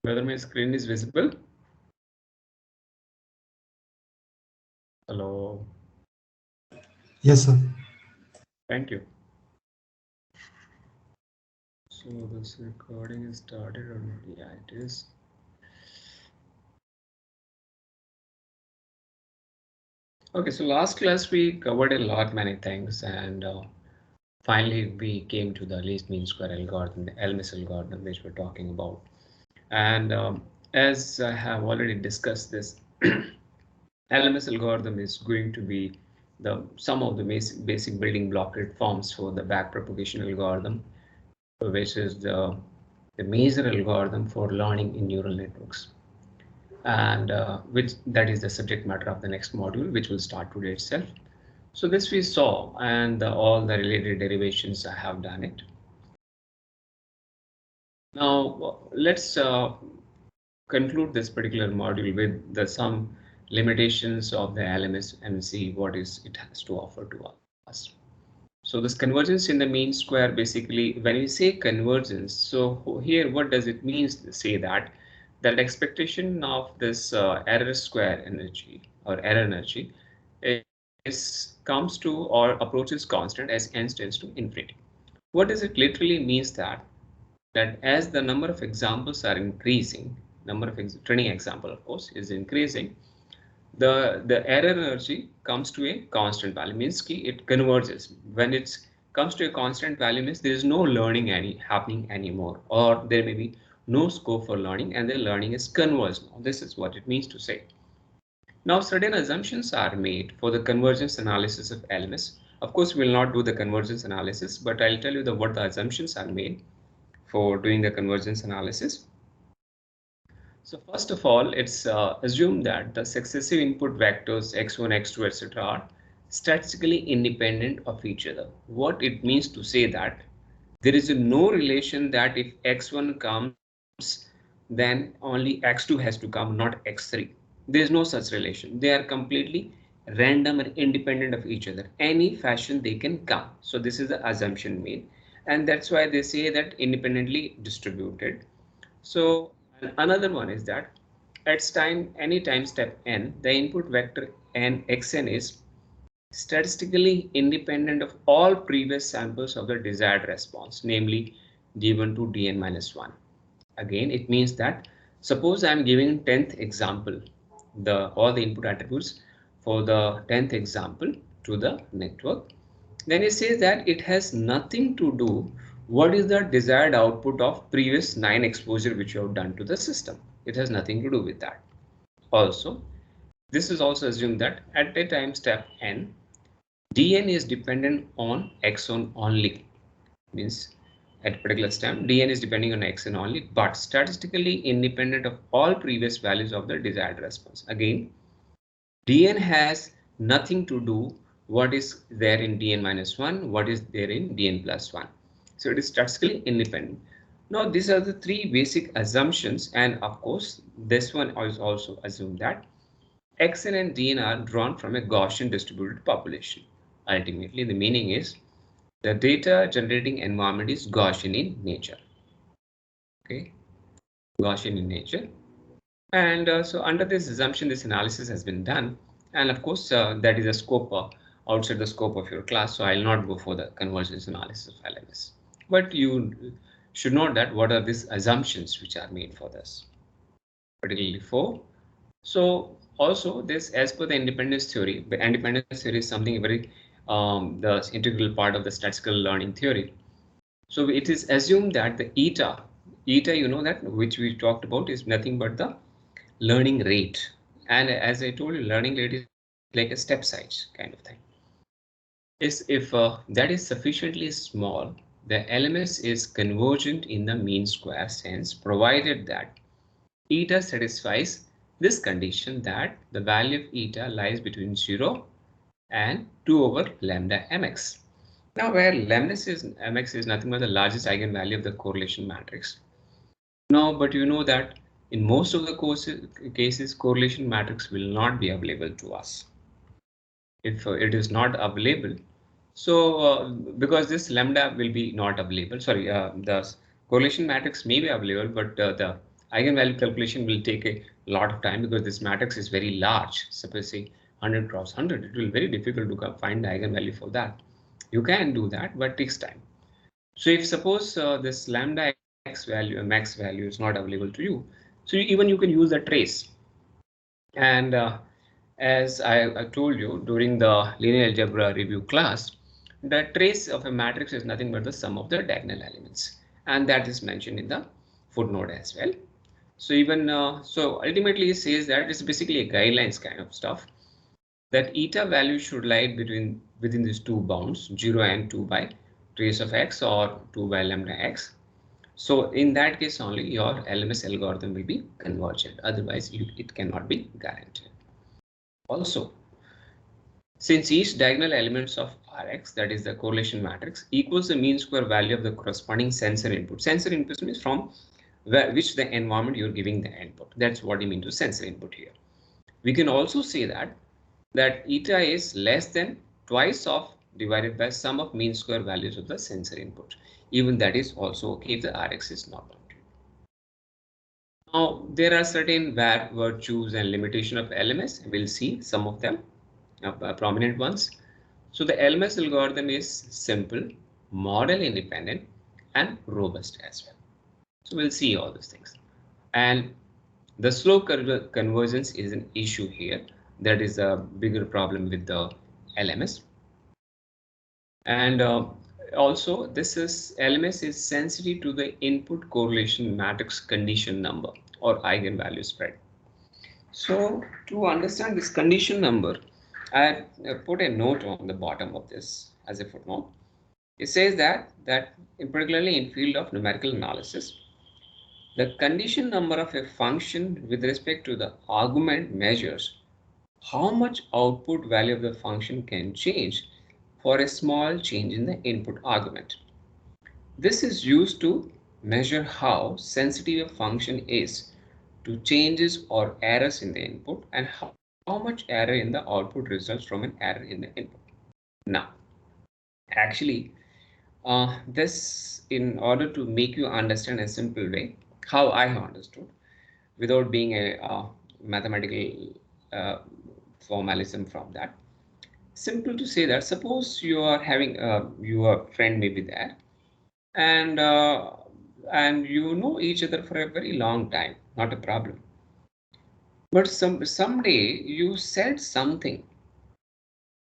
Whether my screen is visible? Hello. Yes, sir. Thank you. So this recording is started or not? Yeah, it is. Okay, so last class we covered a lot many things, and finally we came to the least mean square algorithm, the LMS algorithm, which we're talking about. And as I have already discussed this, LMS algorithm is going to be some of the basic building block forms for the backpropagation algorithm, which is the major algorithm for learning in neural networks, and which that is the subject matter of the next module, which will start today itself. So this we saw, and all the related derivations I have done it. Now let's conclude this particular module with some limitations of the LMS and see what it has to offer to us. So this convergence in the mean square, basically when we say convergence, so here what does it mean to say that expectation of this error square energy or error energy comes to or approaches constant as n tends to infinity. What does it literally means that as the number of examples are increasing, number of training example of course is increasing, the error energy comes to a constant value, means it converges. When it comes to a constant value means there is no learning happening anymore, or there may be no scope for learning and the learning is converged. Now this is what it means to say. Now certain assumptions are made for the convergence analysis of LMS. Of course we will not do the convergence analysis, but I'll tell you what the assumptions are made for doing the convergence analysis. So first of all, it's assumed that the successive input vectors x1, x2, etc. are statistically independent of each other. What it means to say that there is no relation that if x1 comes, then only x2 has to come, not x3. There is no such relation. They are completely random and independent of each other. Any fashion they can come. So this is the assumption made, and that's why they say that independently distributed. So another one is that at any time step n, the input vector n xn is statistically independent of all previous samples of the desired response, namely d1 to dn minus 1. Again, it means that suppose I am giving 10th example, all the input attributes for the 10th example to the network. Then it says that it has nothing to do what is the desired output of previous 9 exposure which you have done to the system. It has nothing to do with that. Also, this is also assumed that at a time step n, dn is dependent on xn only. Means at a particular step, dn is depending on xn only, but statistically independent of all previous values of the desired response. Again, dn has nothing to do what is there in dn minus 1, what is there in dn plus 1. So it is statistically independent. Now these are the three basic assumptions, and of course this one is also assumed that xn and dn are drawn from a Gaussian distributed population. Ultimately the meaning is the data generating environment is Gaussian in nature. Okay, Gaussian in nature. And so under this assumption, this analysis has been done. And of course, that is a scope outside the scope of your class. So I'll not go for the convergence analysis of LMS. But you should know that what are these assumptions which are made for this, particularly for. So also this, as per the independence theory, the independence theory is something very the integral part of the statistical learning theory. So it is assumed that the eta, you know that which we talked about, is nothing but the learning rate. And as I told you, learning rate is like a step size kind of thing. Is if that is sufficiently small, the LMS is convergent in the mean square sense, provided that eta satisfies this condition that the value of eta lies between 0 and 2 over lambda mx. Now, where lambda is mx is nothing but the largest eigenvalue of the correlation matrix. Now, but you know that in most of the cases, correlation matrix will not be available to us. If it is not available, so because this lambda will be not available, sorry, the correlation matrix may be available, but the Eigenvalue calculation will take a lot of time because this matrix is very large. Suppose say 100 cross 100, it will be very difficult to find the eigenvalue for that. You can do that, but it takes time. So if suppose this lambda x value, max value is not available to you, so even you can use the trace. And as I told you during the linear algebra review class, the trace of a matrix is nothing but the sum of the diagonal elements, and that is mentioned in the footnote as well. So even so, ultimately it says that it's basically a guidelines kind of stuff, that eta value should lie within these two bounds, 0 and 2 by trace of x or 2 by lambda x. So in that case only your LMS algorithm will be convergent. Otherwise, it cannot be guaranteed. Also, since each diagonal elements of Rx, that is the correlation matrix, equals the mean square value of the corresponding sensor input. Sensor input means from which the environment you're giving the input. That's what you mean to sensor input here. We can also say that eta is less than twice of divided by sum of mean square values of the sensor input. Even that is also okay if the Rx is not bounded. Now, there are certain virtues and limitation of LMS. We'll see some of them, prominent ones. So the LMS algorithm is simple, model independent, and robust as well. So we'll see all these things. And the slow convergence is an issue here. That is a bigger problem with the LMS. And also, this is LMS is sensitive to the input correlation matrix condition number or eigenvalue spread. So to understand this condition number, I put a note on the bottom of this as a footnote. It says that particularly in field of numerical analysis, the condition number of a function with respect to the argument measures how much output value of the function can change for a small change in the input argument. This is used to measure how sensitive a function is to changes or errors in the input and how much error in the output results from an error in the input. Now, actually, this in order to make you understand a simple way how I understood without being a mathematical uh, formalism from that. Simple to say that suppose you are having your friend may be there, and you know each other for a very long time, not a problem. But someday you said something,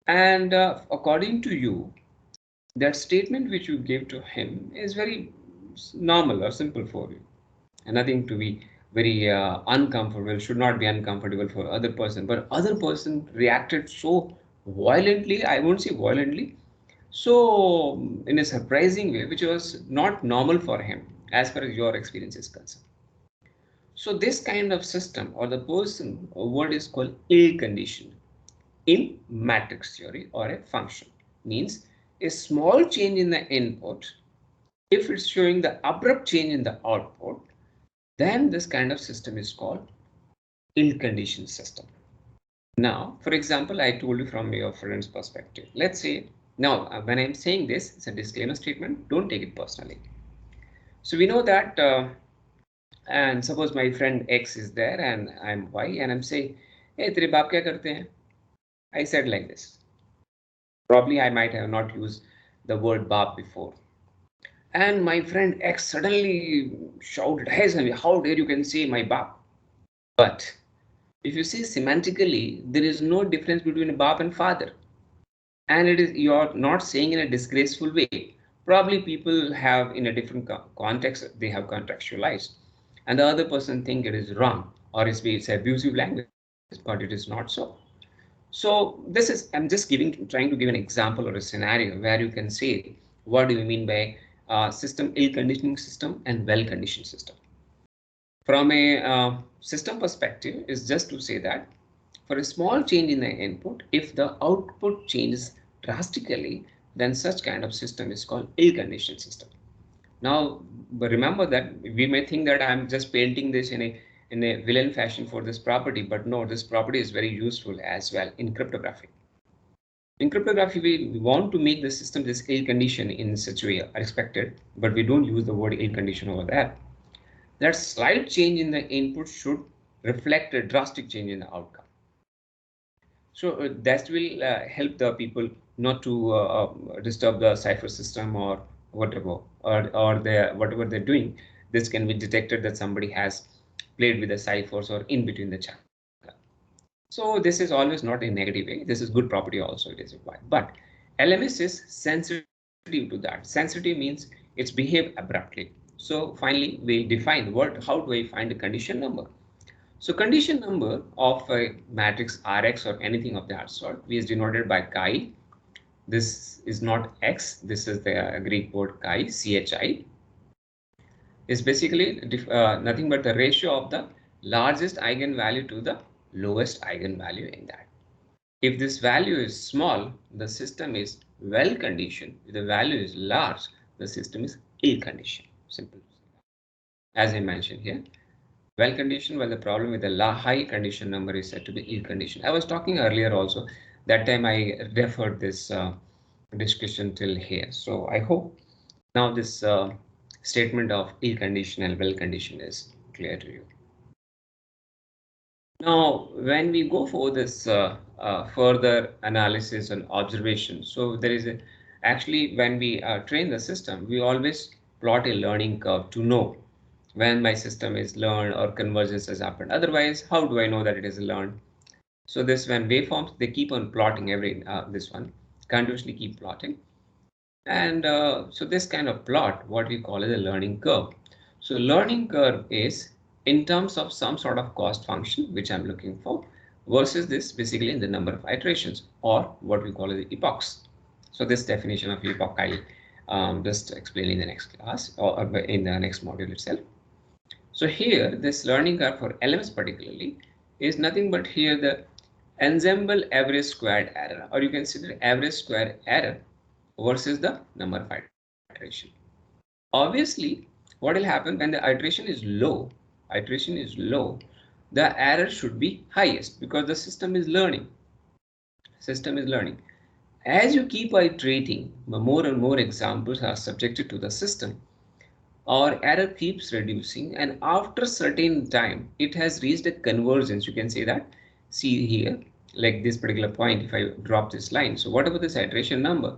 and according to you, that statement which you gave to him is very normal or simple for you, and nothing to be very uncomfortable, should not be uncomfortable for other person. But other person reacted so violently, I won't say violently, so in a surprising way, which was not normal for him as far as your experience is concerned. So this kind of system or the person or what is called ill condition in matrix theory or a function means a small change in the input, if it's showing the abrupt change in the output, then this kind of system is called ill conditioned system. Now, for example, I told you from your friend's perspective. Let's say now when I'm saying this, it's a disclaimer statement. Don't take it personally. So we know that, and suppose my friend X is there and I'm Y, and I'm saying, "Hey, तेरे बाप क्या करते हैं?" I said like this. Probably I might have not used the word "baap" before. And my friend X suddenly shouted, "Hey, Sanjay, how dare you can say my baap?" But if you see semantically, there is no difference between a baap and father. And it is you're not saying in a disgraceful way. Probably people have in a different context, they have contextualized. And the other person think it is wrong or it's abusive language, but it is not so. So this is, I'm just trying to give an example or a scenario where you can say, what do you mean by system ill conditioning system and well conditioned system? From a system perspective is just to say that for a small change in the input, if the output changes drastically, then such kind of system is called ill conditioned system. Now, but remember that we may think that I'm just painting this in a villain fashion for this property, but no, this property is very useful as well in cryptography. In cryptography, we want to make the system this ill condition in such a way expected, but we don't use the word ill condition over there. that slight change in the input should reflect a drastic change in the outcome. So that will help the people not to disturb the cipher system or whatever, or whatever they're doing. This can be detected that somebody has played with the ciphers or in between the channel. So this is always not in negative way. This is good property also it is required. But LMS is sensitive to that. Sensitive means it's behave abruptly. So finally we define how do I find the condition number. So condition number of a matrix Rx or anything of that sort is denoted by chi. This is not X. This is the Greek word chi, chi. Is basically nothing but the ratio of the largest eigenvalue to the lowest eigenvalue in that. If this value is small, the system is well conditioned. If the value is large, the system is ill conditioned. Simple. As I mentioned here. Well conditioned, while the problem with the high condition number is said to be ill conditioned. I was talking earlier also, that time I referred this discussion till here. So I hope now this statement of ill conditioned and well conditioned is clear to you. Now, when we go for this further analysis and observation, so there is actually when we train the system, we always plot a learning curve to know when my system is learned or convergence has happened. Otherwise, how do I know that it is learned? So this when waveforms, they keep on plotting every this one, continuously keep plotting. And so this kind of plot, what we call as a learning curve. So learning curve is in terms of some sort of cost function, which I'm looking for, versus this basically in the number of iterations or what we call as epochs. So this definition of epoch I'll just explain in the next class or in the next module itself. So here, this learning curve for LMS particularly is nothing but here the ensemble average squared error, or you can see the average square error versus the number of iteration. Obviously, what will happen when the iteration is low, the error should be highest because the system is learning. As you keep iterating, more and more examples are subjected to the system, our error keeps reducing, and after certain time it has reached a convergence. You can say that, see here, like this particular point, if I drop this line, so whatever this iteration number,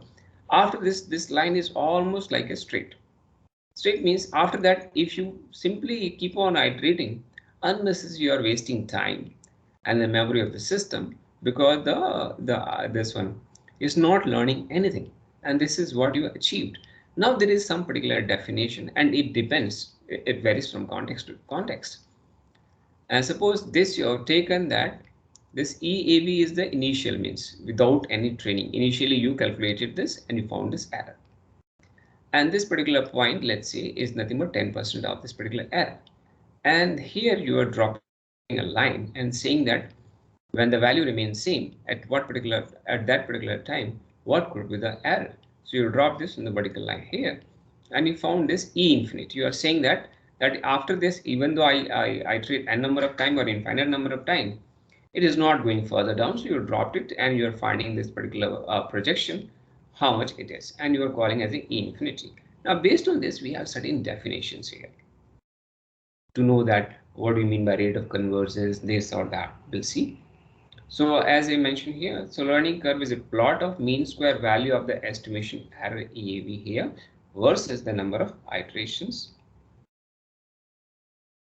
after this line is almost like a straight means after that if you simply keep on iterating, unnecessarily you are wasting time and the memory of the system, because this one is not learning anything, and this is what you achieved. Now there is some particular definition and it depends, it varies from context to context. And suppose this you have taken that this EAV is the initial, means without any training, initially you calculated this and you found this error, and this particular point, let's say, is nothing but 10% of this particular error. And here you are dropping a line and saying that when the value remains same, at that particular time, what could be the error? So you drop this in the particular line here, and you found this E infinite. You are saying that after this, even though I iterate n number of time or infinite number of time, it is not going further down. So you dropped it and you are finding this particular projection, how much it is, and you are calling as a E infinity. Now, based on this, we have certain definitions here to know that what do you mean by rate of convergence, this or that. We'll see. So as I mentioned here, so learning curve is a plot of mean square value of the estimation error EAV here versus the number of iterations.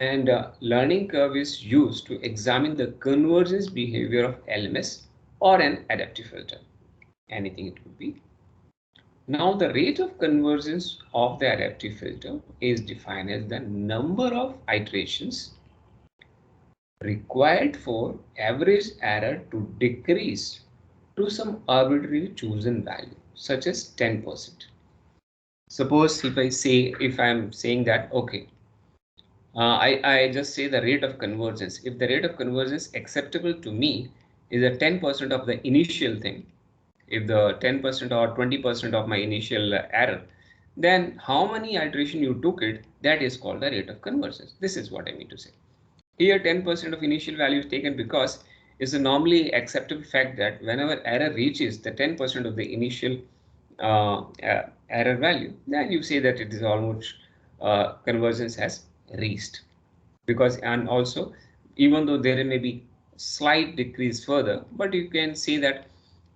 And learning curve is used to examine the convergence behavior of LMS or an adaptive filter, anything it could be. Now the rate of convergence of the adaptive filter is defined as the number of iterations required for average error to decrease to some arbitrary chosen value, such as 10%. Suppose if I'm saying that, okay, I just say the rate of convergence. If the rate of convergence acceptable to me is a 10% of the initial thing, if the 10% or 20% of my initial error, then how many iteration you took it, that is called the rate of convergence. This is what I mean to say. Here 10% of initial value is taken because it's a normally acceptable fact that whenever error reaches the 10% of the initial error value, then you say that it is almost convergence has reached. Because, and also, even though there may be slight decrease further, but you can see that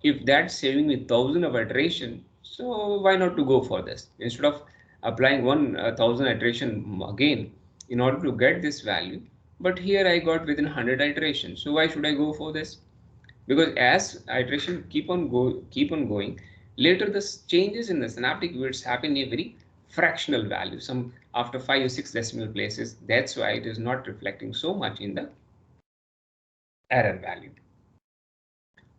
if that's saving me 1,000 of iteration, so why not to go for this instead of applying 1,000 iteration again in order to get this value. But here I got within 100 iterations, so why should I go for this? Because as iteration keep on going, later the changes in the synaptic weights happen in a very fractional value, some after 5 or 6 decimal places. That's why it is not reflecting so much in the error value.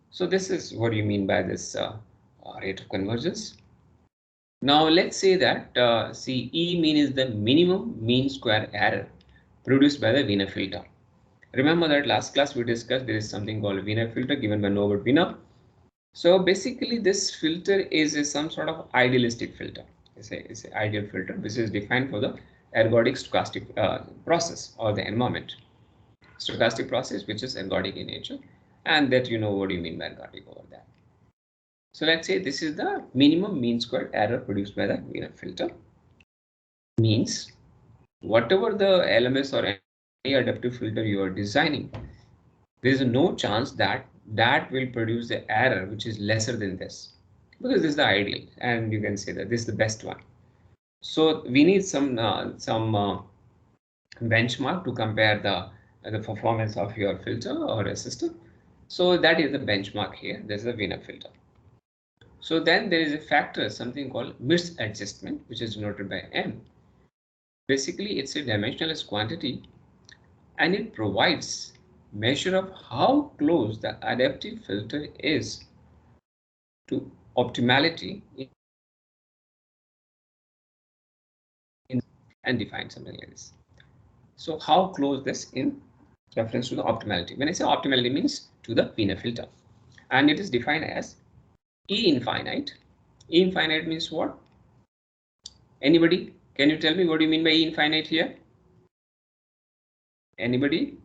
So this is what you mean by this rate of convergence. Now let's say that see, E mean is the minimum mean square error produced by the Wiener filter. Remember that last class we discussed there is something called Wiener filter given by Norbert Wiener. So basically this filter is some sort of idealistic filter. It's an ideal filter which is defined for the ergodic stochastic process or the environment. Stochastic process which is ergodic in nature, and that you know what you mean by ergodic over that. So let's say this is the minimum mean squared error produced by the Wiener filter. Means whatever the LMS or any adaptive filter you are designing, there is no chance that that will produce the error which is lesser than this, because this is the ideal and you can say that this is the best one. So we need some benchmark to compare the performance of your filter or a system. So that is the benchmark here. This is the Wiener filter. So then there is a factor, something called misadjustment, which is denoted by M. Basically, it's a dimensionless quantity and it provides measure of how close the adaptive filter is to optimality and define something like this. So how close this in reference to the optimality? When I say optimality means to the Wiener filter, and it is defined as E infinite. E infinite means what? Anybody? Can you tell me what do you mean by E infinite here? Anybody?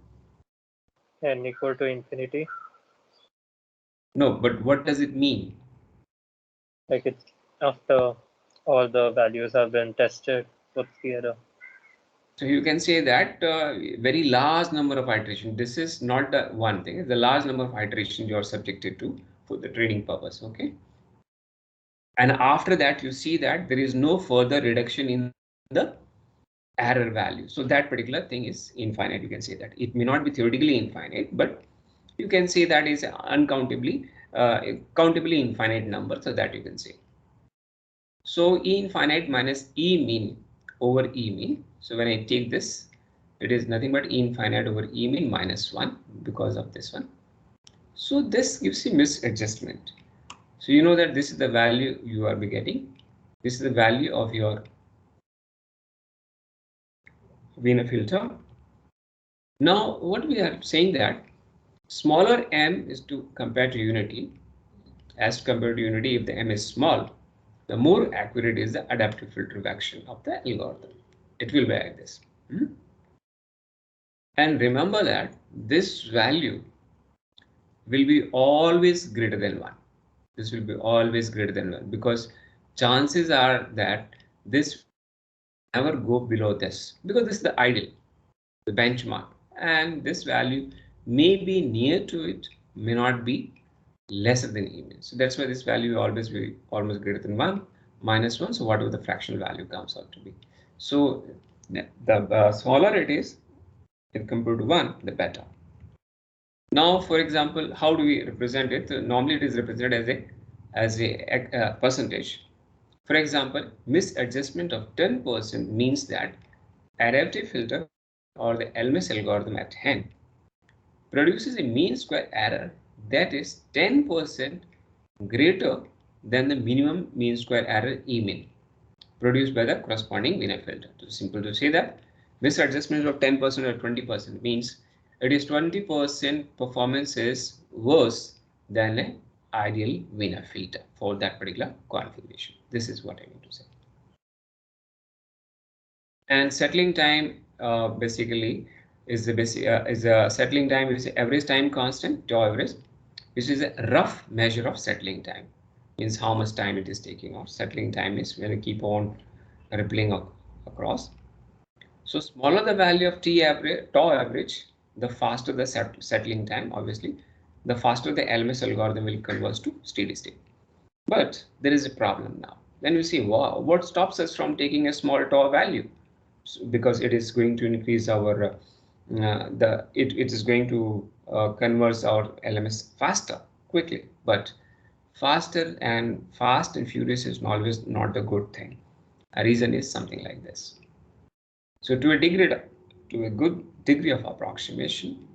N equal to infinity. No, but what does it mean? Like it's after all the values have been tested, put together. So you can say that very large number of iterations. This is not the one thing. It's the large number of iterations you are subjected to for the training purpose. Okay. And after that, you see that there is no further reduction in the error value. So that particular thing is infinite. You can say that it may not be theoretically infinite, but you can say that is uncountably, countably infinite number. So that you can say. So E infinite minus E mean over E mean. So when I take this, it is nothing but E infinite over E mean minus 1 because of this one. So this gives you misadjustment. So you know that this is the value you are getting. This is the value of your Wiener filter. Now what we are saying that smaller m is to compare to unity. As compared to unity, if the m is small, the more accurate is the adaptive filter action of the algorithm. It will be like this. And remember that this value will be always greater than 1. This will be always greater than 1 because chances are that this never go below this, because this is the ideal, the benchmark, and this value may be near to it, may not be lesser than even. So that's why this value will always be almost greater than 1, minus 1, so whatever the fractional value comes out to be. So the smaller it is if compared to 1, the better. Now, for example, how do we represent it? Normally it is represented as a percentage. For example, misadjustment of 10% means that adaptive filter or the LMS algorithm at hand produces a mean square error that is 10% greater than the minimum mean square error E mean produced by the corresponding Wiener filter. It's simple to say that misadjustment of 10% or 20% means it is 20% performance is worse than an ideal Wiener filter for that particular configuration. This is what I mean to say. And settling time basically is the basic is a settling time is average time constant, tau average, which is a rough measure of settling time. Means how much time it is taking off. Settling time is when you keep on rippling across. So smaller the value of tau average, the faster the settling time, obviously, the faster the LMS algorithm will converge to steady state. But there is a problem now. Then we say, wow, what stops us from taking a small tau value? So, because it is going to increase our it is going to converge our LMS faster, quickly. But faster and fast and furious is always not a good thing. A reason is something like this. So to a good degree of approximation,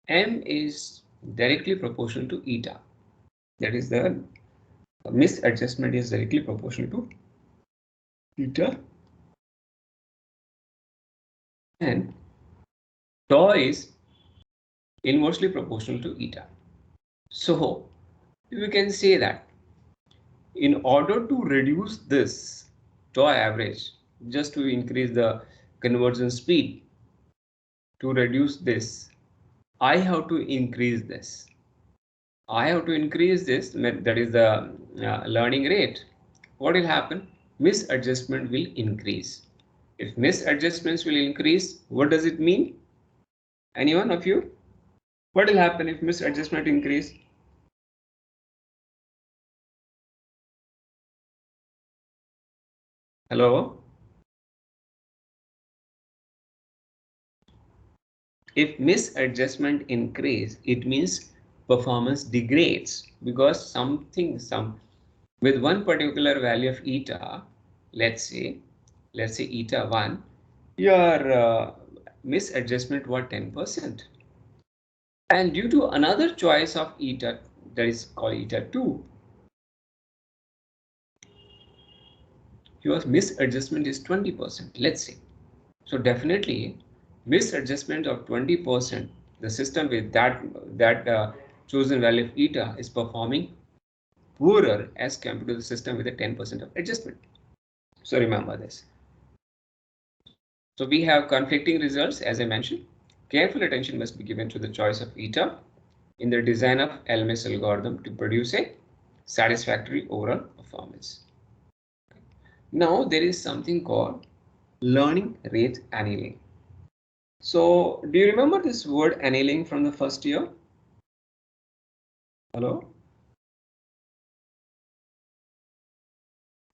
m is directly proportional to eta. That is the misadjustment is directly proportional to eta, and tau is inversely proportional to eta. So we can say that in order to reduce this tau average, just to increase the conversion speed, to reduce this, I have to increase this. I have to increase this, that is the learning rate. What will happen? Misadjustment will increase. If misadjustments will increase, what does it mean? Anyone of you? What will happen if misadjustment increase? Hello? If misadjustment increase, it means performance degrades, because some with one particular value of eta, let's say eta 1, your misadjustment was 10%, and due to another choice of eta, that is called eta 2, your misadjustment is 20%, let's say. So definitely misadjustment of 20%, the system with that chosen value of eta is performing poorer as compared to the system with a 10% of adjustment. So remember this. So we have conflicting results, as I mentioned. Careful attention must be given to the choice of eta in the design of LMS algorithm to produce a satisfactory overall performance. Now there is something called learning rate annealing. So do you remember this word annealing from the first year? Hello?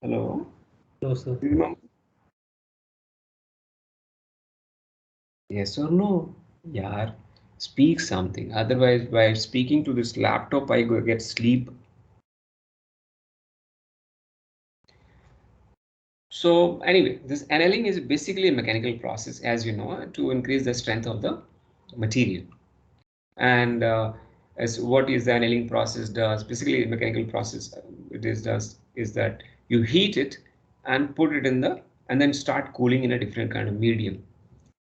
Hello? No, sir. Do you remember? Yes or no? Yeah, speak something. Otherwise, by speaking to this laptop, I go get sleep. So anyway, this annealing is basically a mechanical process, as you know, to increase the strength of the material. And as what is the annealing process does, basically a mechanical process does is that you heat it and put it in the and then start cooling in a different kind of medium.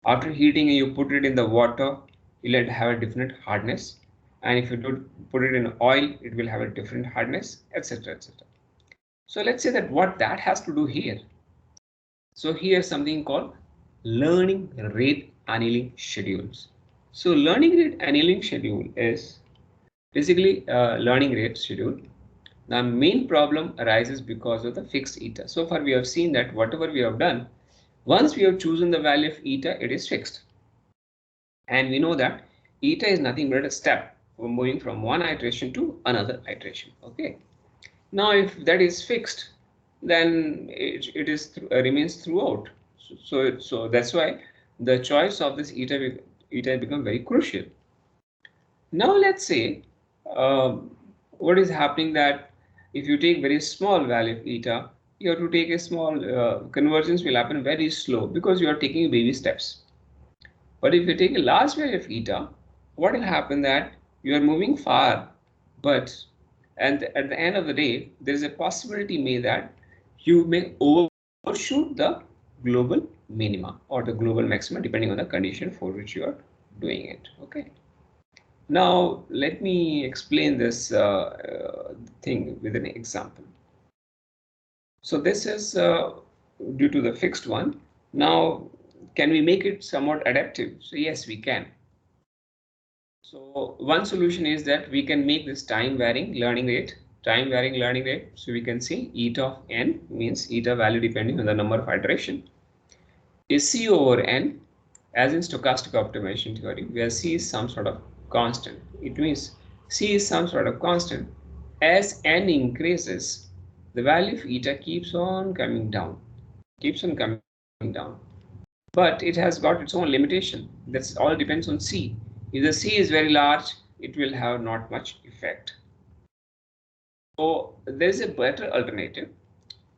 After heating, you put it in the water, you'll have a different hardness, and if you do put it in oil, it will have a different hardness, etc., etc. So let's say that what that has to do here. So here's something called learning rate annealing schedules. So learning rate annealing schedule is basically a learning rate schedule. The main problem arises because of the fixed eta. So far we have seen that whatever we have done, once we have chosen the value of eta, it is fixed. And we know that eta is nothing but a step for moving from one iteration to another iteration. Okay. Now, if that is fixed, then it is remains throughout. So that's why the choice of this eta become very crucial. Now let's say what is happening that if you take very small value of eta, you have to take a small convergence will happen very slow because you are taking baby steps. But if you take a large value of eta, what will happen that you are moving far, but and at the end of the day, there is a possibility made that you may overshoot the global minima or the global maxima depending on the condition for which you are doing it. Okay. Now let me explain this thing with an example. So this is due to the fixed one. Now, can we make it somewhat adaptive? So yes, we can. So one solution is that we can make this time varying learning rate. So we can see eta of n means eta value depending on the number of iteration. is C over N, as in stochastic optimization theory, where C is some sort of constant. It means C is some sort of constant. As N increases, the value of eta keeps on coming down, But it has got its own limitation. That's all depends on C. If the C is very large, it will have not much effect. So there's a better alternative.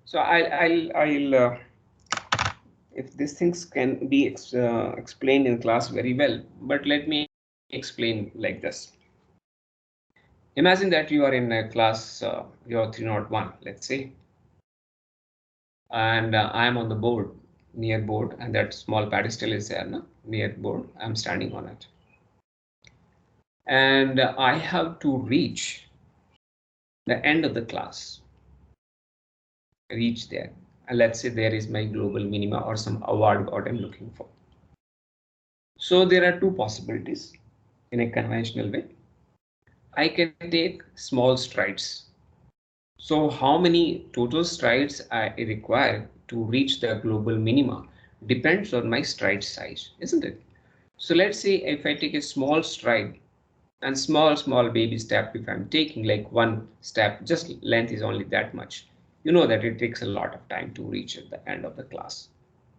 So I'll if these things can be explained in class very well, but let me explain like this. Imagine that you are in a class, you're 301, let's say, and I am on the board, near board, and that small pedestal is there, no? Near board, I'm standing on it. And I have to reach the end of the class, reach there. And let's say there is my global minima or some award what I'm looking for. So there are two possibilities in a conventional way. I can take small strides. So how many total strides I require to reach the global minima depends on my stride size, isn't it? So let's say if I take a small stride and small baby step, if I'm taking like one step, just length is only that much, you know that it takes a lot of time to reach at the end of the class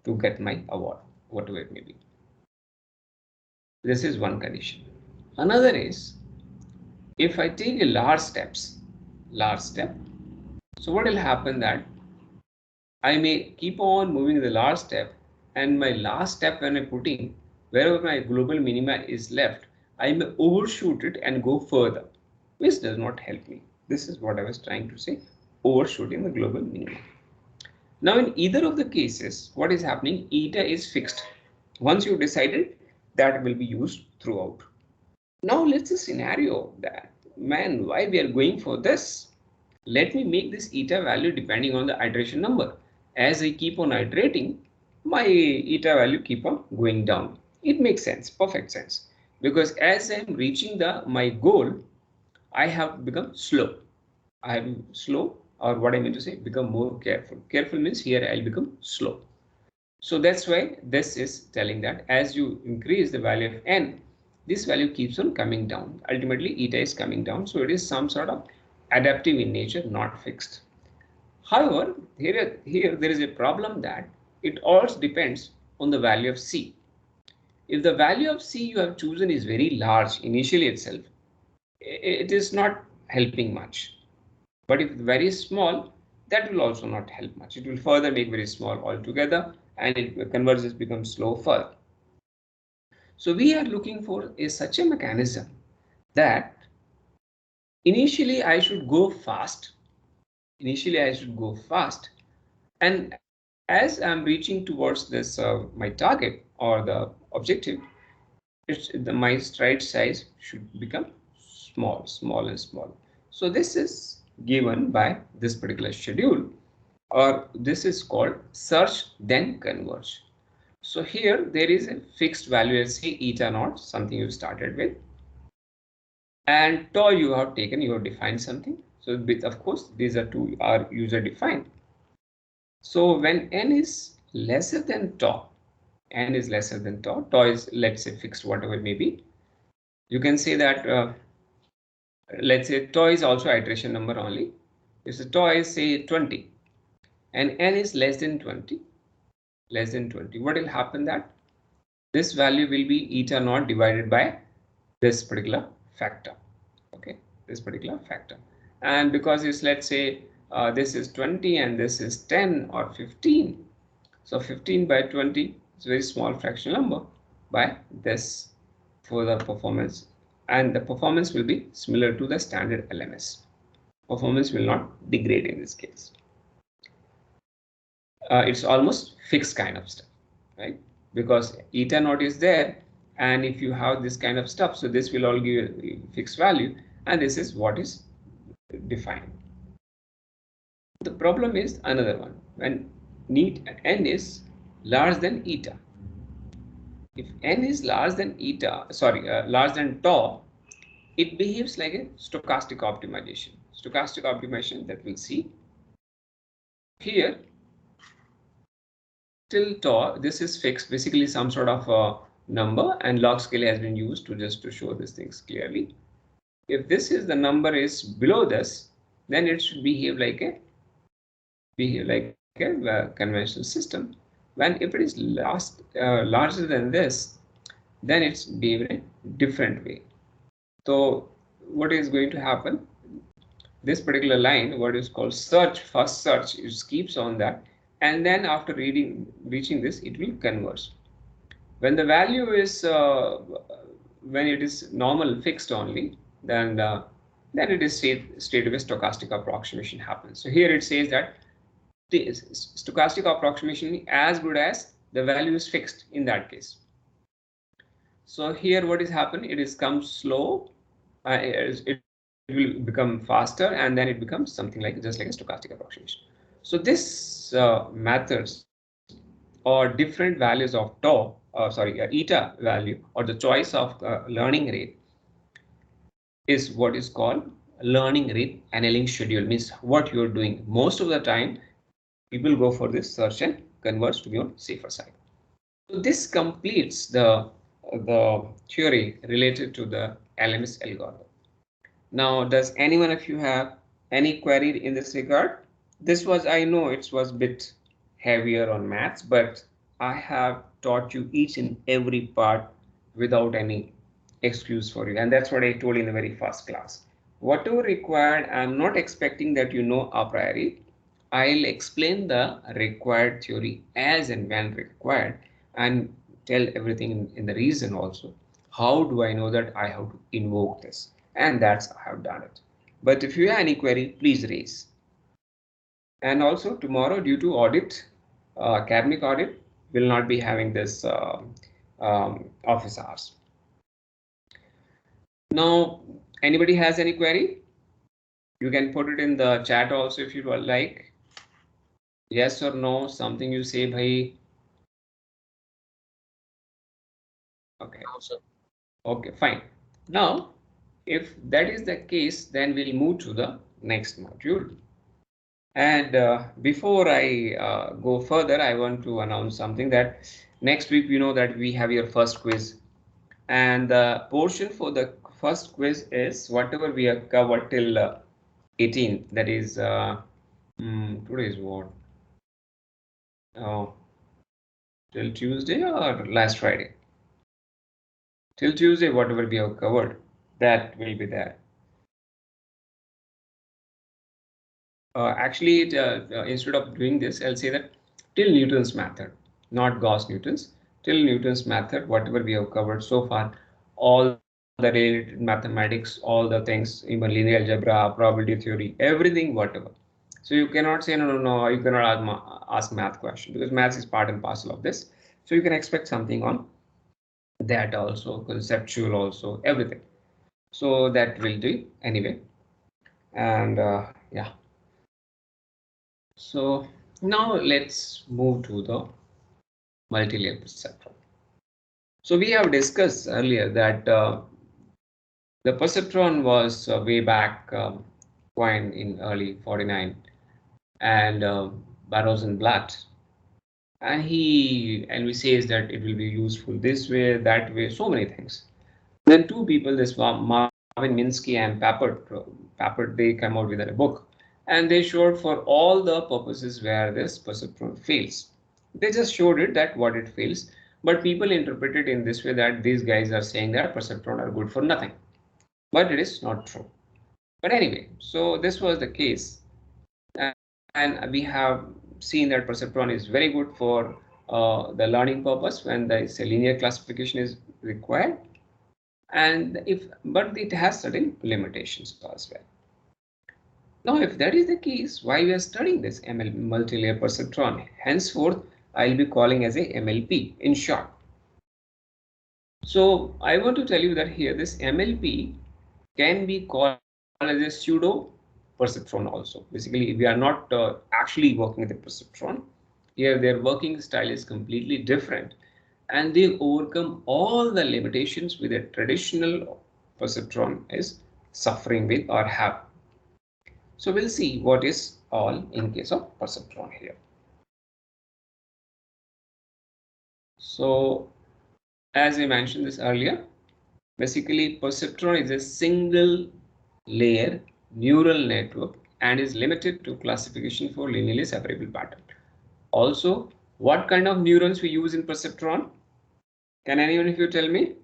to get my award, whatever it may be. This is one condition. Another is if I take a large step, so what will happen that I may keep on moving the large step, and my last step when I'm putting wherever my global minima is left, I may overshoot it and go further, which does not help me. This is what I was trying to say, overshooting the global minima. Now in either of the cases, what is happening, eta is fixed. Once you decided, that will be used throughout. Now let's a scenario that, man, why we are going for this? Let me make this eta value depending on the iteration number. As I keep on iterating, my eta value keep on going down. It makes sense, perfect sense. Because as I'm reaching my goal, I have become slow. I am slow, or what I mean to say, become more careful. Careful means here I'll become slow. So that's why this is telling that as you increase the value of N, this value keeps on coming down. Ultimately, eta is coming down. So it is some sort of adaptive in nature, not fixed. However, here there is a problem that it also depends on the value of C. If the value of C you have chosen is very large initially itself, it is not helping much. But if very small, that will also not help much. It will further make very small altogether, and it converges becomes slow further. So we are looking for such a mechanism that initially I should go fast. And as I'm reaching towards this my target or the objective, my stride size should become small. So this is given by this particular schedule, or this is called search then converge. So here there is a fixed value, let's say eta naught, something you started with, and tau you have taken, you have defined something. So of course these are user defined. So when n is lesser than tau, tau is, let's say, fixed, whatever it may be. You can say that let's say tau is also iteration number only. If the tau is say 20 and n is less than 20, what will happen that this value will be eta naught divided by this particular factor. Okay, this particular factor. And because it's, let's say, this is 20 and this is 10 or 15. So 15 by 20 is a very small fractional number by this for the performance. And the performance will be similar to the standard LMS. Performance will not degrade in this case. It's almost fixed kind of stuff, right? Because eta naught is there, and if you have this kind of stuff, so this will all give a fixed value, and this is what is defined. The problem is another one, when n is larger than eta. If n is larger than larger than tau, it behaves like a stochastic optimization. Stochastic optimization that we'll see here. till tau, this is fixed, basically some sort of a number, and log scale has been used to just to show these things clearly. If this is the number is below this, then it should behave like a conventional system. When if it is larger than this, then it's behaving in a different way. So what is going to happen? This particular line, what is called search, first search, it keeps on that, and then after reaching this, it will converge. When the value is when it is normal fixed only, then it is straight away stochastic approximation happens. So here it says that the stochastic approximation as good as the value is fixed in that case. So here what is happening? It is come slow. It will become faster, and then it becomes something like just like a stochastic approximation. So this methods or different values of tau, eta value, or the choice of learning rate is what is called learning rate annealing schedule. Means what you're doing most of the time, people go for this search and converts to be on safer side. So this completes the theory related to the LMS algorithm. Now, does any one of you have any query in this regard? This was, I know it was a bit heavier on maths, but I have taught you each and every part without any excuse for you. And that's what I told in the very first class. Whatever required, I'm not expecting that you know a priori. I'll explain the required theory as and when required, and tell everything in the reason also. How do I know that I have to invoke this? And that's how I have done it. But if you have any query, please raise. And also tomorrow, due to audit, academic audit, will not be having this office hours. Now, anybody has any query? You can put it in the chat also if you would like. Yes or no, something you say, bhai. Okay. Okay, fine. Now, if that is the case, then we'll move to the next module. And before I go further, I want to announce something that next week, you know that we have your first quiz. And the portion for the first quiz is whatever we have covered till 18. That is, today is what? Oh, till Tuesday or last Friday? Till Tuesday, whatever we have covered, that will be there. Actually, instead of doing this, I'll say that till Newton's method, not Gauss-Newton's, till Newton's method, whatever we have covered so far, all the related mathematics, all the things, even linear algebra, probability theory, everything, whatever. So you cannot say, no, you cannot ask math question, because math is part and parcel of this. So you can expect something on that also, conceptual also, everything. So that will do anyway. And yeah. So now let's move to the multi-layer perceptron. So we have discussed earlier that the perceptron was way back coined in early 49, and Barroso-Blatt, and we says that it will be useful this way, that way, so many things. Then two people, this Marvin Minsky and Papert, they come out with a book, and they showed for all the purposes where this perceptron fails. They just showed it that what it fails, but people interpret it in this way that these guys are saying that perceptron are good for nothing, but it is not true. But anyway, so this was the case, and we have seen that perceptron is very good for the learning purpose when the linear classification is required. And but it has certain limitations as well. Now, if that is the case, why we are studying this multi-layer perceptron? Henceforth, I'll be calling as a MLP in short. So I want to tell you that here this MLP can be called as a pseudo perceptron also. Basically, we are not actually working with a perceptron. Here, their working style is completely different, and they overcome all the limitations with a traditional perceptron is suffering with or have. So we'll see what is all in case of perceptron here. So as I mentioned this earlier, basically perceptron is a single layer neural network and is limited to classification for linearly separable pattern. Also, what kind of neurons we use in perceptron? Can anyone of you tell me?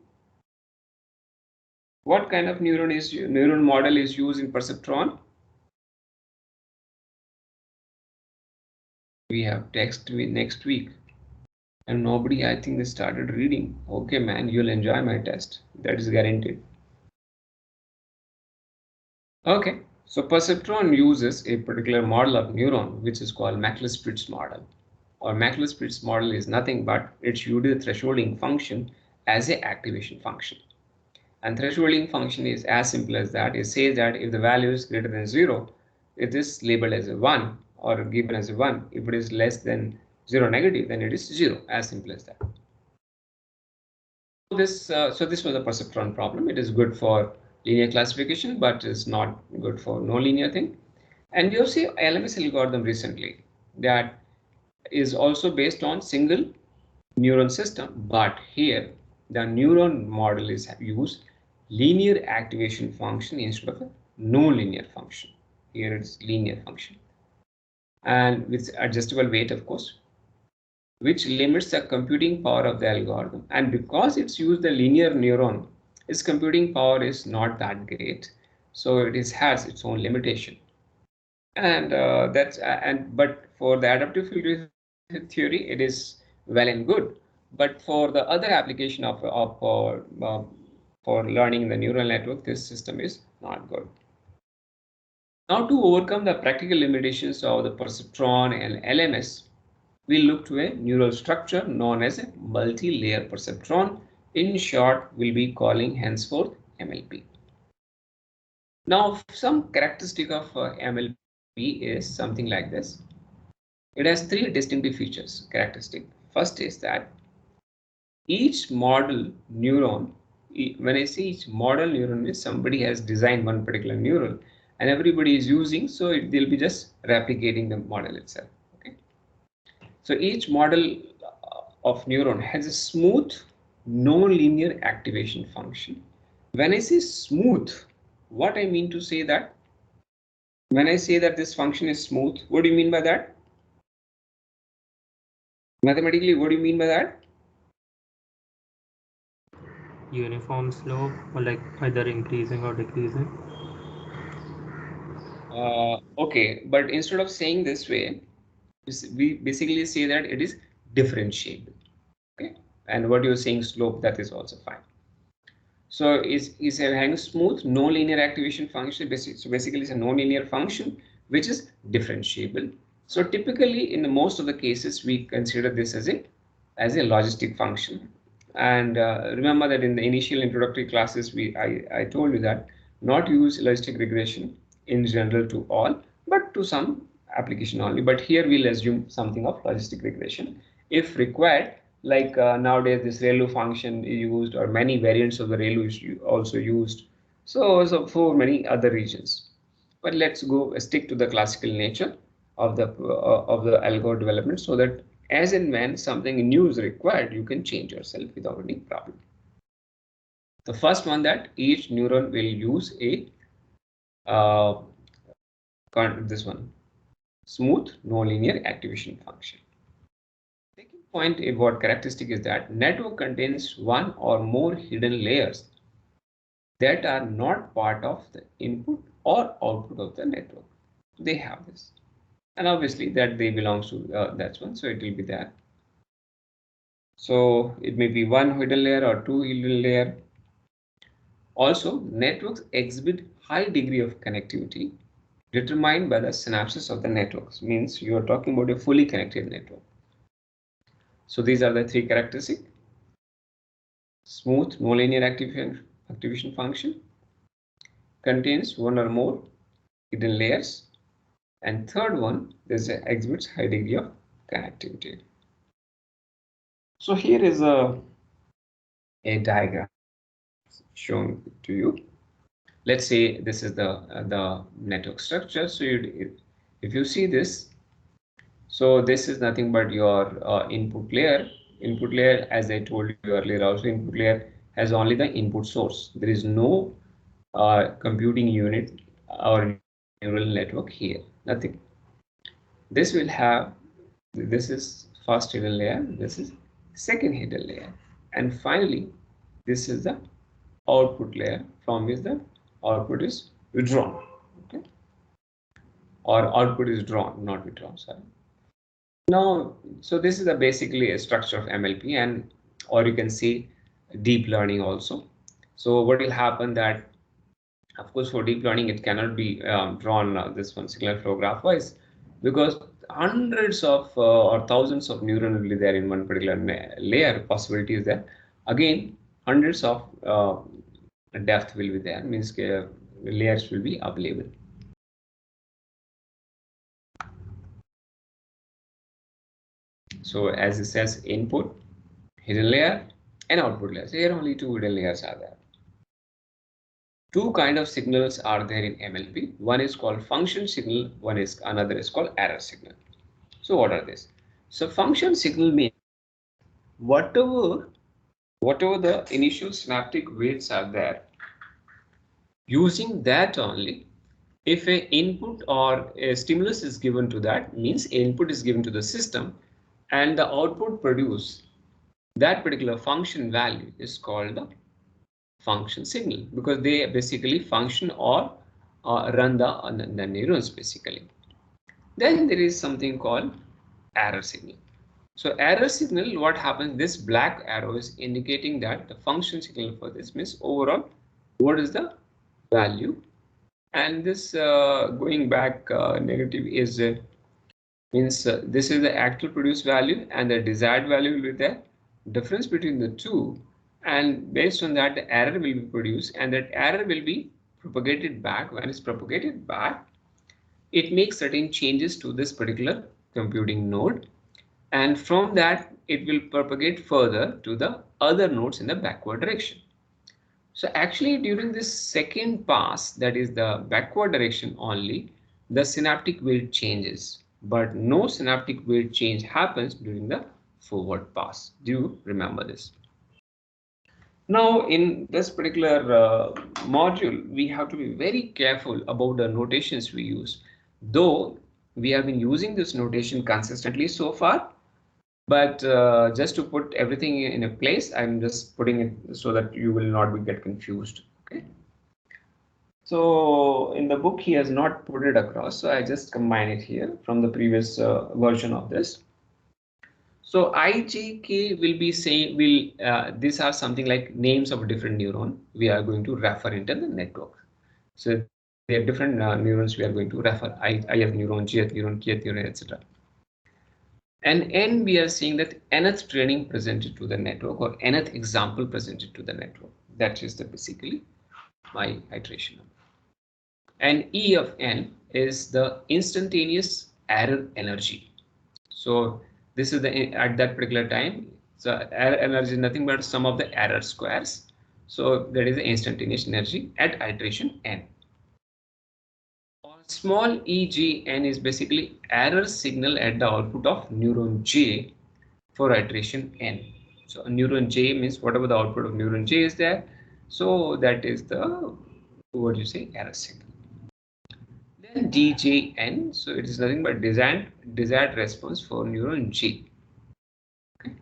What kind of neuron model is used in perceptron? We have text next week, and nobody, I think, they started reading. Okay, man, you'll enjoy my test. That is guaranteed. Okay, so perceptron uses a particular model of neuron, which is called Maclaurin-Spitz model. Or Maclaurin-Spitz model is nothing but it's used the thresholding function as a activation function. And thresholding function is as simple as that. It says that if the value is greater than 0, it is labeled as a 1 or given as a 1. If it is less than 0 negative, then it is 0. As simple as that. So this was a perceptron problem. It is good for linear classification, but is not good for no linear thing. And you see LMS algorithm recently that is also based on single neuron system, but here the neuron model is used linear activation function instead of a no linear function. Here it's linear function and with adjustable weight, of course, which limits the computing power of the algorithm. And because it's used the linear neuron, its computing power is not that great, so has its own limitation. And but for the adaptive field theory, it is well and good. But for the other application for learning the neural network, this system is not good. Now, to overcome the practical limitations of the perceptron and LMS, we look to a neural structure known as a multi-layer perceptron. In short, we'll be calling henceforth MLP. Now, some characteristic of MLP is something like this. It has three distinctive features, characteristic. First is that each model neuron, when I say each model neuron, means somebody has designed one particular neuron and everybody is using, so they'll be just replicating the model itself. Okay. So each model of neuron has a smooth, non-linear activation function. When I say smooth, what I mean to say that when I say that this function is smooth, what do you mean by that? Mathematically, what do you mean by that? Uniform slope, or like either increasing or decreasing. Okay, but instead of saying this way, we basically say that it is differentiable. Okay, and what you're saying slope, that is also fine. So is a hang smooth no linear activation function. So basically it's a non-linear function which is differentiable. So typically in most of the cases we consider this as a logistic function. And remember that in the initial introductory classes I told you that not use logistic regression in general to all, but to some application only. But here we'll assume something of logistic regression if required. Like nowadays this ReLU function is used, or many variants of the ReLU is also used. So for many other regions. But let's go stick to the classical nature of the algo development, so that as and when something new is required, you can change yourself without any problem. The first one, that each neuron will use a this one smooth nonlinear activation function. Second point about characteristic is that network contains one or more hidden layers that are not part of the input or output of the network. They have this, and obviously that they belongs to that one, so it will be there. So it may be one hidden layer or two hidden layer. Also, networks exhibit high degree of connectivity determined by the synapses of the networks. Means you are talking about a fully connected network. So these are the three characteristics: smooth nonlinear activation function, contains one or more hidden layers, and third one, there's exhibits high degree of connectivity. So here is a diagram shown to you. Let's say this is the network structure. So if you see this, so this is nothing but your input layer, Input layer, as I told you earlier, also input layer has only the input source. There is no computing unit or neural network here. Nothing. This will have, this is first hidden layer, this is second hidden layer, and finally this is the output layer from which the output is withdrawn. Okay, or output is drawn, not withdrawn, sorry. Now, so this is a basically a structure of MLP, and or you can see deep learning also. So what will happen that, of course, for deep learning it cannot be drawn this one signal flow graph wise, because hundreds of or thousands of neurons will be there in one particular layer. Possibility is there. Again, hundreds of depth will be there, means layers will be available. So as it says, input, hidden layer, and output layer. So here only two hidden layers are there. Two kind of signals are there in MLP. One is called function signal, another is called error signal. So what are these? So function signal means whatever the initial synaptic weights are there, using that only, if a input or a stimulus is given to that, means input is given to the system and the output produce that particular function value is called the function signal, because they basically function or run the neurons basically. Then there is something called error signal. So error signal, what happens, this black arrow is indicating that the function signal for this means overall what is the value, and this going back negative is means this is the actual produced value and the desired value will be there, difference between the two, and based on that the error will be produced, and that error will be propagated back. When it's propagated back, it makes certain changes to this particular computing node, and from that it will propagate further to the other nodes in the backward direction. So actually during this second pass, that is the backward direction only, the synaptic weight changes, but no synaptic weight change happens during the forward pass. Do you remember this? Now in this particular module, we have to be very careful about the notations we use, though we have been using this notation consistently so far. But just to put everything in a place, I'm just putting it so that you will not get confused. Okay. So in the book, he has not put it across. So I just combine it here from the previous version of this. So IJK will be saying, these are something like names of different neuron we are going to refer into the network. So there are different neurons we are going to refer. IF neuron, GF neuron, KF neuron, etc. And N, we are seeing that nth training presented to the network or nth example presented to the network. That is the basically my iteration number. And E of N is the instantaneous error energy. So this is the at that particular time. So error energy is nothing but sum of the error squares. So that is the instantaneous energy at iteration N. Small egn is basically error signal at the output of neuron J for iteration n. So neuron J means whatever the output of neuron J is there. So that is the, what you say, error signal. Then DJN, so it is nothing but desired response for neuron J. Okay.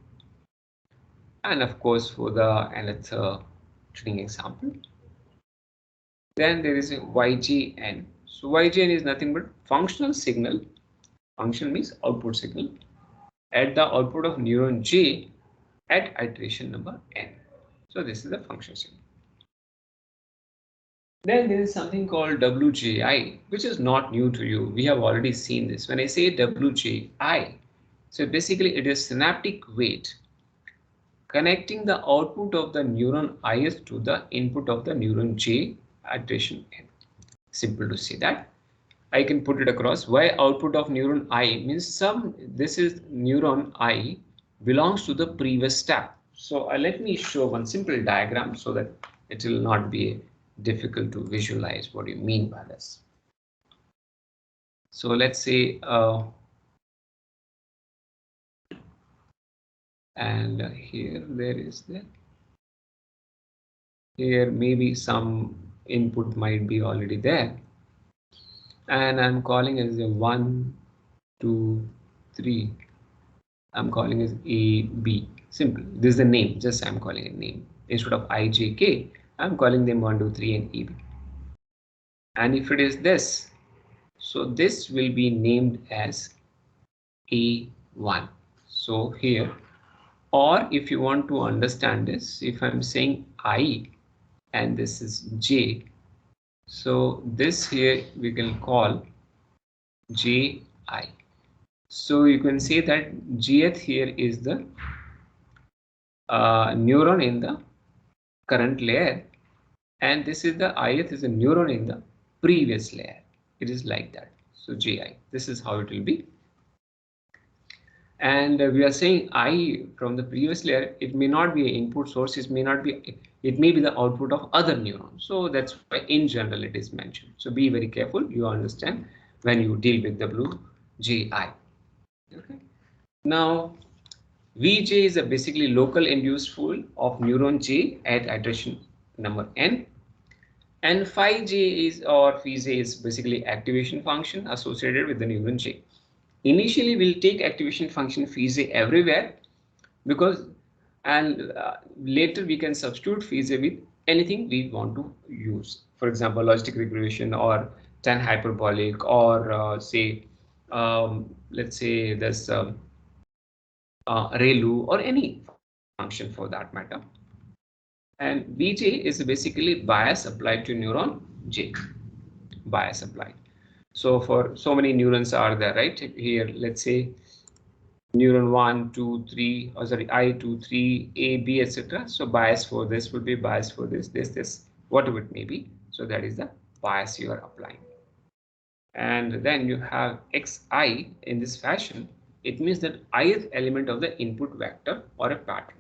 And of course for the nth training example. Then there is a YGN. So YGN is nothing but functional signal. Function means output signal at the output of neuron J at iteration number n. So this is the function signal. Then there is something called WJI, which is not new to you. We have already seen this. When I say WJI, so basically it is synaptic weight connecting the output of the neuron IS to the input of the neuron J at iteration n. Simple to say that. I can put it across. Why output of neuron I means this is neuron I belongs to the previous step. So let me show one simple diagram so that it will not be difficult to visualize what you mean by this. So let's say and here there is the, here maybe some input might be already there, and I'm calling as a 1 2 3. I'm calling as A B. Simple. This is the name. Just I'm calling a name instead of I J K. I'm calling them 1 2 3 and E B. And if it is this, so this will be named as A1. So here, or if you want to understand this, if I'm saying I and this is J, so this here we can call Ji. So you can say that Gth here is the neuron in the current layer, and this is the ith is a neuron in the previous layer. It is like that. So Ji. This is how it will be. And we are saying I from the previous layer, it may not be an input source, it may not be, it may be the output of other neurons. So that's why in general it is mentioned. So be very careful, you understand when you deal with WJI. Okay. Now Vj is a basically local induced pool of neuron J at iteration number n, and phi j is, or phi j is basically activation function associated with the neuron J. Initially we'll take activation function phi j everywhere, because and later we can substitute phi j with anything we want to use. For example, logistic regression or tan hyperbolic, or say let's say this ReLU or any function for that matter. And Vj is basically bias applied to neuron J. Bias applied. So for so many neurons are there, right? Here, let's say neuron 1, 2, 3, or sorry, I, 2, 3, A, B, etc. So bias for this would be bias for this, whatever it may be. So that is the bias you are applying. And then you have Xi in this fashion. It means that ith element of the input vector or a pattern.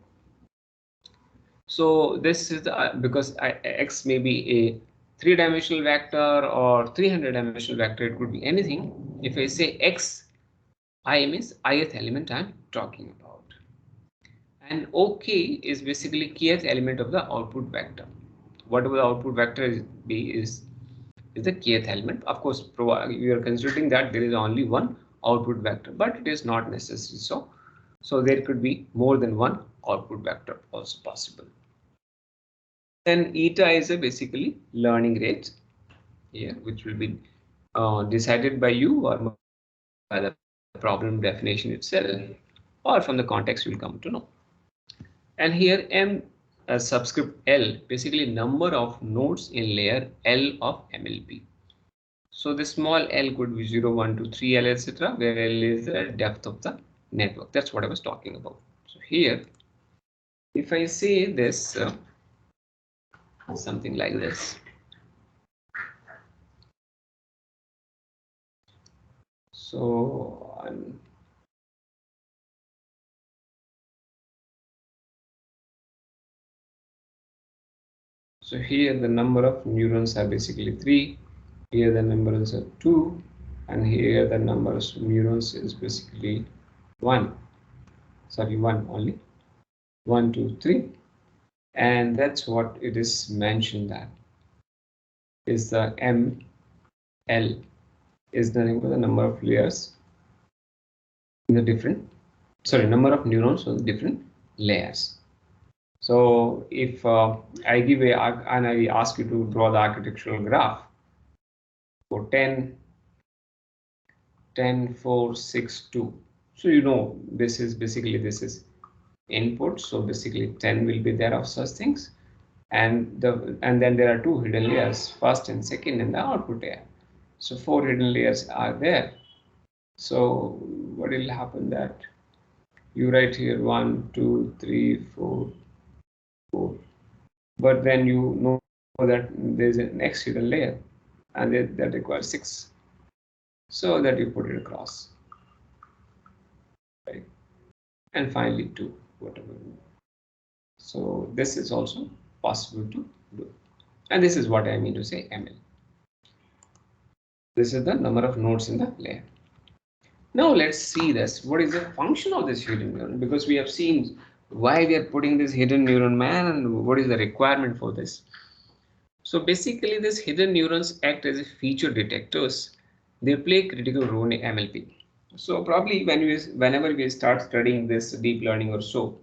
So this is the, because X may be a 3-dimensional vector or 300-dimensional vector, it could be anything. If I say X, I means ith element I'm talking about. And OK is basically kth element of the output vector. Whatever the output vector is the kth element. Of course, we are considering that there is only one output vector, but it is not necessary. So there could be more than one output vector also possible. Then eta is a basically learning rate here, which will be decided by you or by the problem definition itself, or from the context you will come to know. And here M subscript L, basically number of nodes in layer L of MLP. So the small L could be 0, 1, 2, 3, L, etc., where L is the depth of the network. That's what I was talking about. So here, if I say this, something like this. So here the number of neurons are basically 3. Here the numbers are 2, and here the numbers of neurons is basically 1. Sorry, 1 only. 1, 2, 3, and that's what it is mentioned that is the ML is the number of layers in the different, number of neurons on different layers. So if I give and I ask you to draw the architectural graph for 10, 10, 4, 6, 2. So you know this is input. So basically 10 will be there of such things, and then there are 2 hidden layers, first and second in the output layer. So 4 hidden layers are there. So what will happen that you write here 1, 2, 3, 4, 4, but then you know that there's a next hidden layer, and that requires 6. So that you put it across, right? And finally 2, whatever. So this is also possible to do, and this is what I mean to say ML. This is the number of nodes in the layer. Now let's see this. What is the function of this hidden neuron? Because we have seen why we are putting this hidden neuron man and what is the requirement for this. So basically these hidden neurons act as feature detectors. They play a critical role in MLP. So probably whenever we start studying this deep learning or so,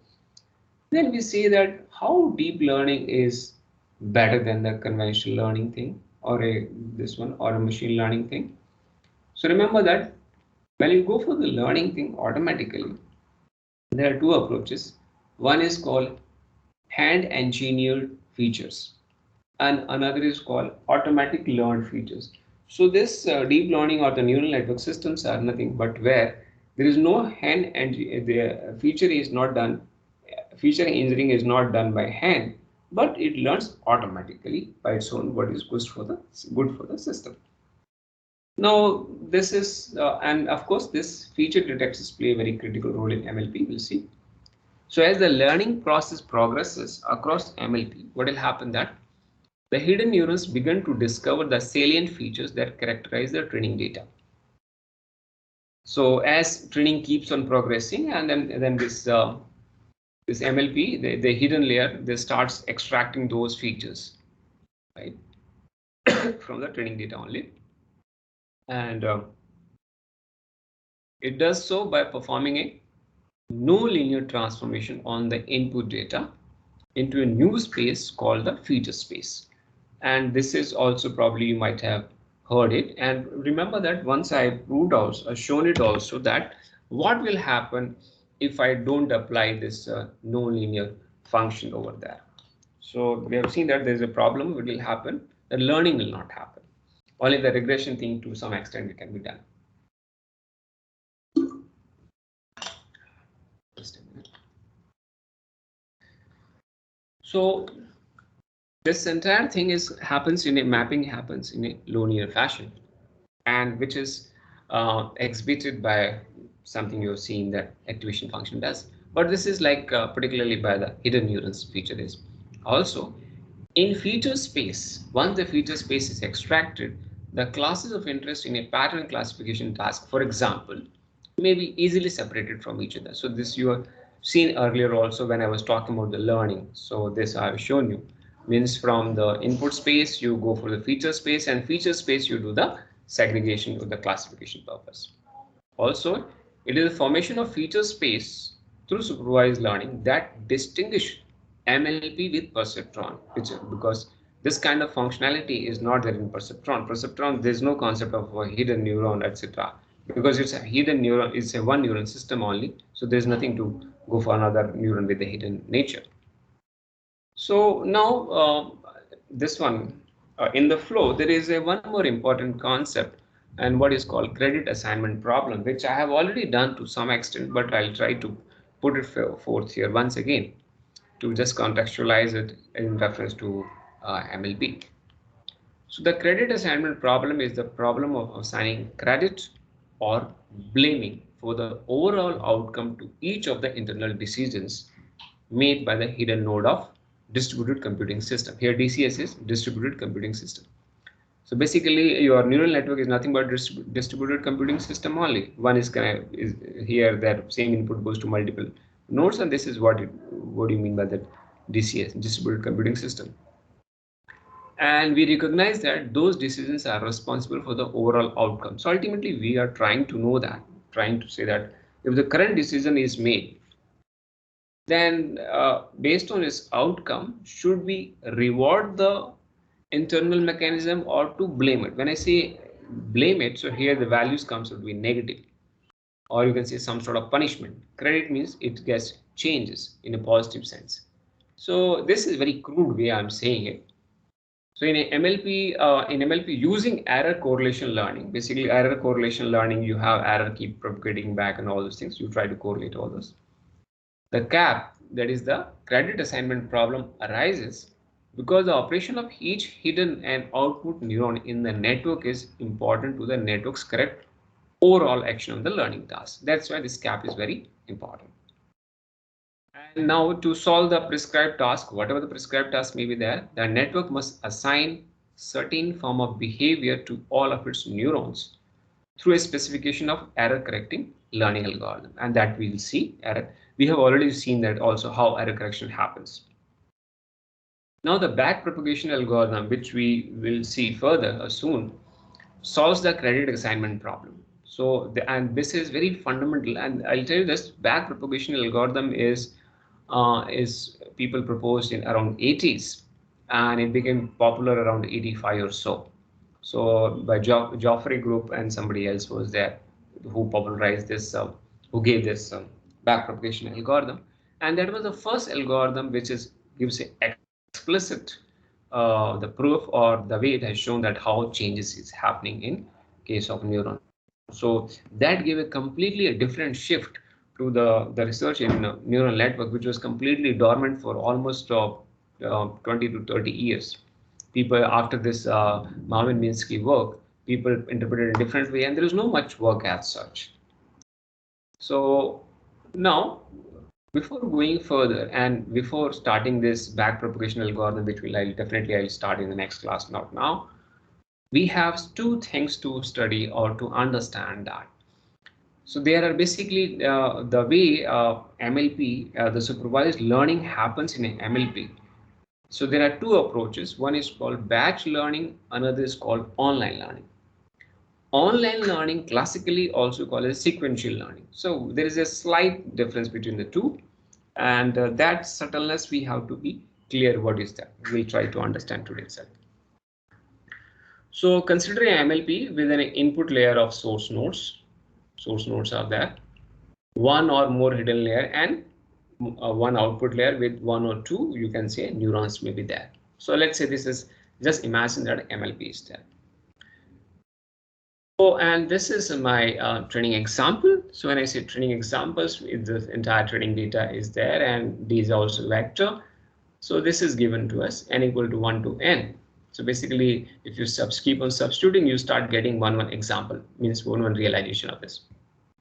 then we see that how deep learning is better than the conventional learning thing or this one or a machine learning thing. So remember that when you go for the learning thing automatically, there are two approaches. One is called hand engineered features and another is called automatic learned features. So this deep learning or the neural network systems are nothing but where there is no hand and the feature is not done, feature engineering is not done by hand, but it learns automatically by its own what is good for the system. Now this is and of course this feature detectors play a very critical role in MLP. We'll see. So as the learning process progresses across MLP, what will happen that the hidden neurons begin to discover the salient features that characterize the training data. So as training keeps on progressing, and then this MLP, the hidden layer, they starts extracting those features, right, from the training data only, and it does so by performing a no linear transformation on the input data into a new space called the feature space. And this is also probably you might have heard it. And remember that once I proved also, shown it also that what will happen if I don't apply this non-linear function over there. So we have seen that there's a problem which will happen, the learning will not happen. Only the regression thing to some extent it can be done. Just a minute. So this entire thing is happens in a mapping happens in a linear fashion, and which is exhibited by something you've seen that activation function does. But this is like particularly by the hidden neurons feature is. Also, in feature space, once the feature space is extracted, the classes of interest in a pattern classification task, for example, may be easily separated from each other. So this you have seen earlier also when I was talking about the learning. So this I have shown you means from the input space you go for the feature space, and feature space you do the segregation with the classification purpose. Also, it is the formation of feature space through supervised learning that distinguish MLP with perceptron, which because this kind of functionality is not there in perceptron. Perceptron, there's no concept of a hidden neuron, etc. Because it's a hidden neuron, it's a one neuron system only, so there's nothing to go for another neuron with a hidden nature. So now this one in the flow, there is a one more important concept and what is called credit assignment problem, which I have already done to some extent, but I'll try to put it forth here once again to just contextualize it in reference to MLP. So the credit assignment problem is the problem of assigning credit or blaming for the overall outcome to each of the internal decisions made by the hidden node of distributed computing system. Here DCS is distributed computing system. So basically your neural network is nothing but distributed computing system only. One is here that same input goes to multiple nodes, and this is what do you mean by that DCS, distributed computing system. And we recognize that those decisions are responsible for the overall outcome. So ultimately we are trying to know that, trying to say that if the current decision is made, then based on its outcome, should we reward the internal mechanism or to blame it? When I say blame it, so here the values comes to be negative, or you can say some sort of punishment. Credit means it gets changes in a positive sense. So this is very crude way I'm saying it. So in MLP using error correlation learning, basically error correlation learning, you have error keep propagating back and all those things. You try to correlate all those. The CAP, that is the credit assignment problem, arises because the operation of each hidden and output neuron in the network is important to the network's correct overall action of the learning task. That's why this CAP is very important. And now to solve the prescribed task, whatever the prescribed task may be there, the network must assign certain form of behavior to all of its neurons through a specification of error correcting learning algorithm, and that we'll see error. We have already seen that also how error correction happens. Now the backpropagation algorithm, which we will see further soon, solves the credit assignment problem. So and this is very fundamental, and I'll tell you this backpropagation algorithm is people proposed in around 80s, and it became popular around 85 or so. So by Joffrey Group and somebody else was there who popularized this, who gave this backpropagation algorithm, and that was the first algorithm which is gives a explicit the proof or the way it has shown that how changes is happening in case of neuron. So that gave a completely a different shift to the research in neural network, which was completely dormant for almost 20 to 30 years. People after this Marvin Minsky work, people interpreted it in a different way, and there is no much work as such. So now, before going further and before starting this backpropagation algorithm, which I'll start in the next class, not now, we have two things to study or to understand that. So there are basically the way MLP, the supervised learning happens in MLP. So there are two approaches. One is called batch learning, another is called online learning. Online learning, classically also called as sequential learning. So there is a slight difference between the two, and that subtleness we have to be clear what is that. We'll try to understand today itself. So consider MLP with an input layer of source nodes. Source nodes are there, one or more hidden layer, and one output layer with one or two, you can say, neurons may be there. So let's say this is, just imagine that MLP is there. So, and this is my training example. So when I say training examples, the entire training data is there, and these are also vector. So this is given to us n equal to 1 to n. So basically, if you keep on substituting, you start getting one example, means one realization of this.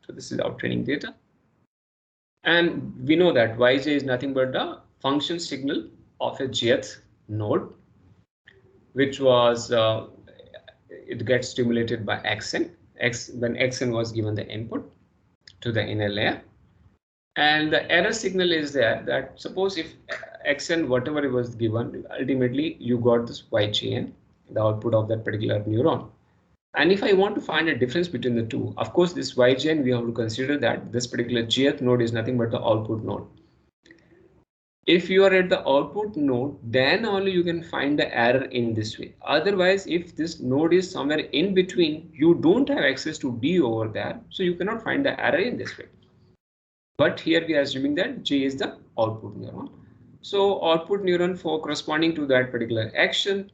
So this is our training data. And we know that yj is nothing but the function signal of a jth node, which was it gets stimulated by xn. When xn was given the input to the inner layer, and the error signal is there that suppose if xn whatever it was given, ultimately you got this yjn, the output of that particular neuron. And if I want to find a difference between the two, of course this yjn we have to consider that this particular jth node is nothing but the output node. If you are at the output node, then only you can find the error in this way. Otherwise, if this node is somewhere in between, you don't have access to D over there, so you cannot find the error in this way. But here we are assuming that J is the output neuron. So output neuron for corresponding to that particular action,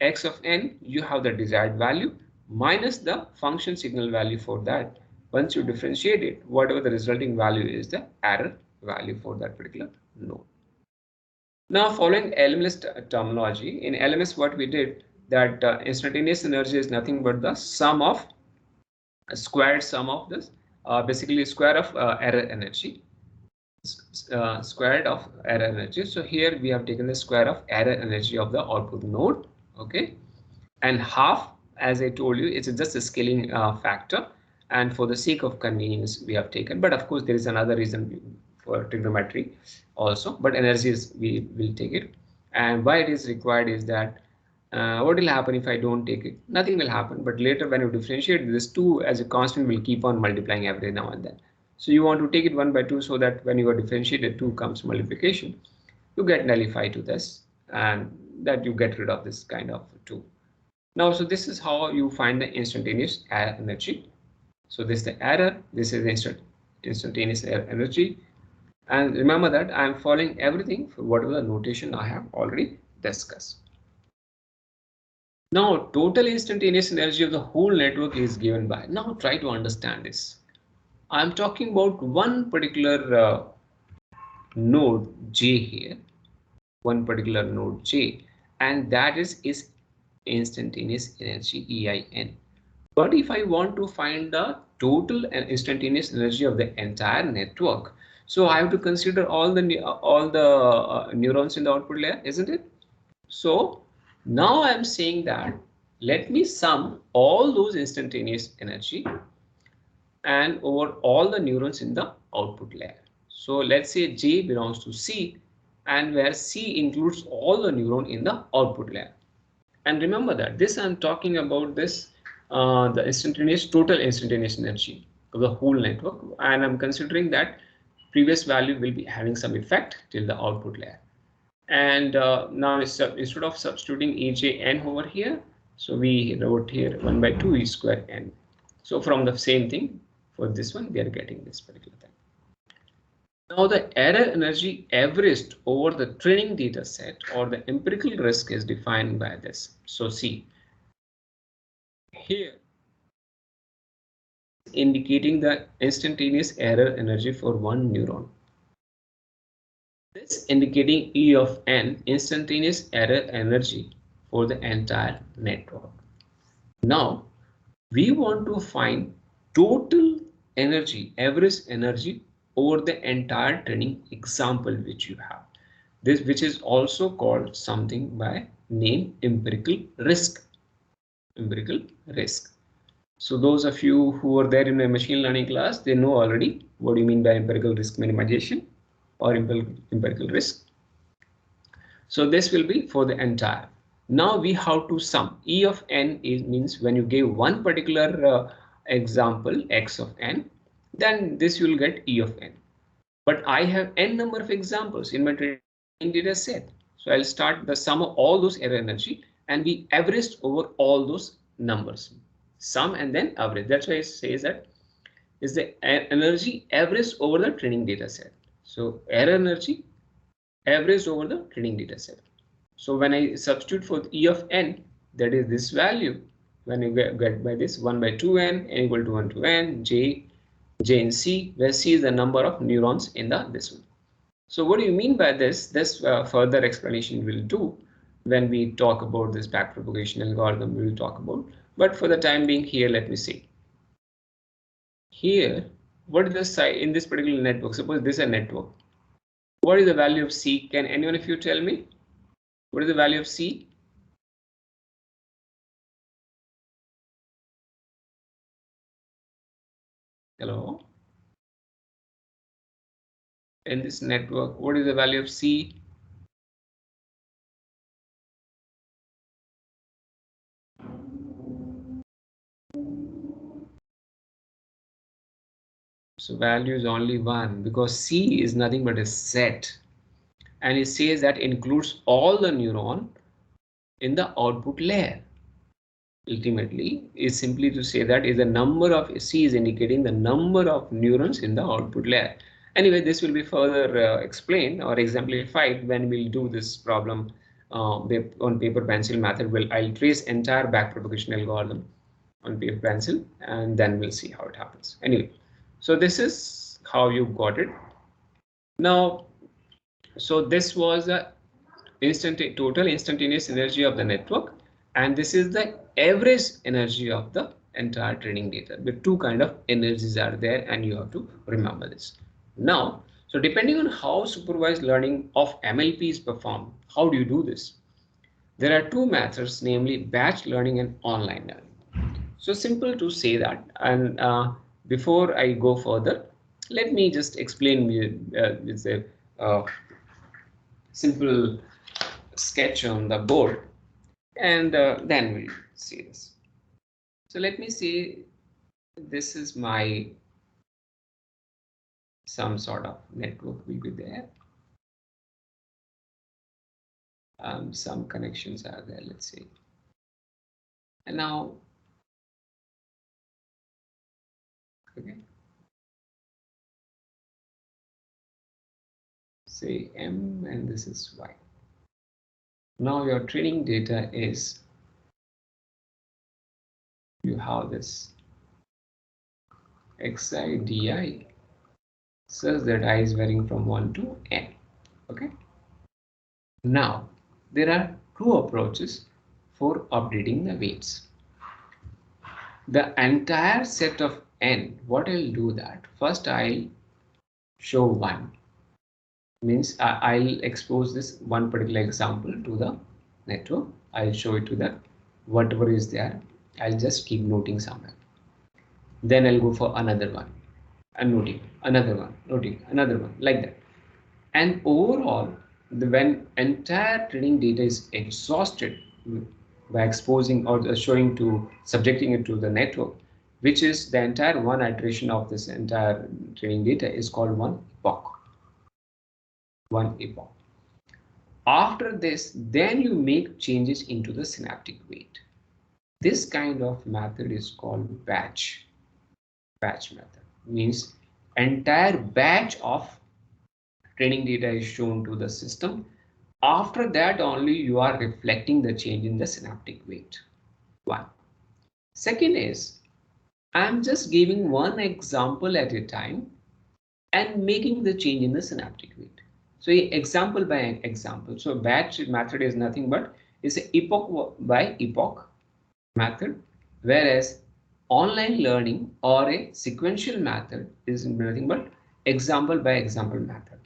x of n, you have the desired value minus the function signal value for that. Once you differentiate it, whatever the resulting value is the error value for that particular node. Now, following LMS terminology, in LMS what we did that instantaneous energy is nothing but the sum of squared sum of this, basically square of error energy, squared of error energy. So here we have taken the square of error energy of the output node, okay, and half, as I told you, it's just a scaling factor, and for the sake of convenience we have taken, but of course there is another reason for trigonometry also, but energy is we will take it. And why it is required is that what will happen if I don't take it? Nothing will happen, but later when you differentiate this 2 as a constant will keep on multiplying every now and then. So you want to take it 1 by 2 so that when you are differentiated 2 comes multiplication, you get nullified to this, and that you get rid of this kind of 2. Now, so this is how you find the instantaneous energy. So this is the error, this is instantaneous energy. And remember that I am following everything for whatever the notation I have already discussed. Now, total instantaneous energy of the whole network is given by. Now, try to understand this. I am talking about one particular node J here, one particular node J, and that is instantaneous energy EIN. But if I want to find the total and instantaneous energy of the entire network, so I have to consider all the neurons in the output layer, isn't it? So now I'm saying that let me sum all those instantaneous energy and over all the neurons in the output layer. So let's say J belongs to C, and where C includes all the neuron in the output layer. And remember that this I'm talking about this the instantaneous total instantaneous energy of the whole network, and I'm considering that previous value will be having some effect till the output layer. And now instead of substituting EJN over here, so we wrote here 1 by 2 E square N. So from the same thing for this one, we are getting this particular thing. Now the error energy averaged over the training data set or the empirical risk is defined by this. So see, here indicating the instantaneous error energy for one neuron. This indicating E of n instantaneous error energy for the entire network. Now we want to find total energy, average energy over the entire training example which you have. This which is also called something by name empirical risk. Empirical risk. So those of you who are there in my machine learning class, they know already what do you mean by empirical risk minimization or empirical risk. So this will be for the entire. Now we have to sum. E of n is means when you give one particular example x of n, then this you will get E of n. But I have n number of examples in my training data set. So I'll start the sum of all those error energy and we averaged over all those numbers. Sum and then average. That's why it says that is the energy averaged over the training data set. So error energy averaged over the training data set. So when I substitute for E of n, that is this value, when you get by this 1 by 2n, n equal to 1 to n, j in C, where C is the number of neurons in the this one. So what do you mean by this? This further explanation we'll do when we talk about this backpropagation algorithm we will talk about. But for the time being here, let me see. Here, what is the size in this particular network? Suppose this is a network. What is the value of C? Can anyone of you tell me? What is the value of C? Hello? In this network, what is the value of C? So value is only 1 because C is nothing but a set. And it says that includes all the neuron in the output layer. Ultimately, is simply to say that is the number of C is indicating the number of neurons in the output layer. Anyway, this will be further explained or exemplified when we'll do this problem on paper pencil method. I'll trace entire backpropagation algorithm on paper pencil and then we'll see how it happens. Anyway, so this is how you got it. Now, so this was the total instantaneous energy of the network, and this is the average energy of the entire training data. The two kind of energies are there, and you have to remember this. Now, so depending on how supervised learning of MLP is performed, how do you do this? There are two methods, namely batch learning and online learning. So simple to say that, and before I go further, let me just explain with a simple sketch on the board, and then we'll see this. So let me see, this is my some sort of network will be there. Some connections are there, let's see. And now, okay, say M and this is Y. Now your training data is, you have this xi di such that I is varying from 1 to n. Okay. Now there are two approaches for updating the weights. The entire set of n, what I'll do that first I'll show one, means I'll expose this one particular example to the network. I'll show it to the whatever is there, I'll just keep noting somewhere. Then I'll go for another one and noting, another one, noting, another one, like that. And overall, when entire training data is exhausted by exposing or showing to subjecting it to the network, which is the entire one iteration of this entire training data is called one epoch. One epoch. After this, then you make changes into the synaptic weight. This kind of method is called batch. Batch method means entire batch of training data is shown to the system. After that only you are reflecting the change in the synaptic weight. One. Second is, I'm just giving one example at a time and making the change in the synaptic weight. So example by example. So batch method is nothing but is a epoch by epoch method, whereas online learning or a sequential method is nothing but example by example method.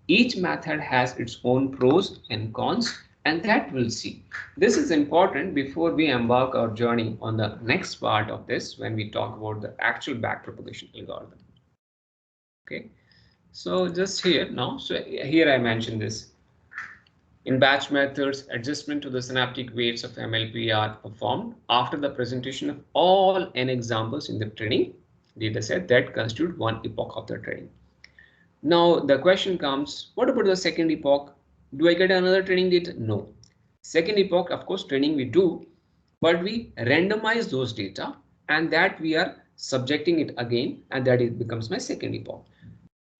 Each method has its own pros and cons, and that we'll see. This is important before we embark our journey on the next part of this when we talk about the actual backpropagation algorithm. Okay, so just here now, so here I mentioned this. In batch methods, adjustment to the synaptic weights of MLP are performed after the presentation of all n examples in the training dataset that constitute one epoch of the training. Now the question comes, what about the second epoch? Do I get another training data? No. Second epoch, of course, training we do, but we randomize those data and that we are subjecting it again, and that it becomes my second epoch.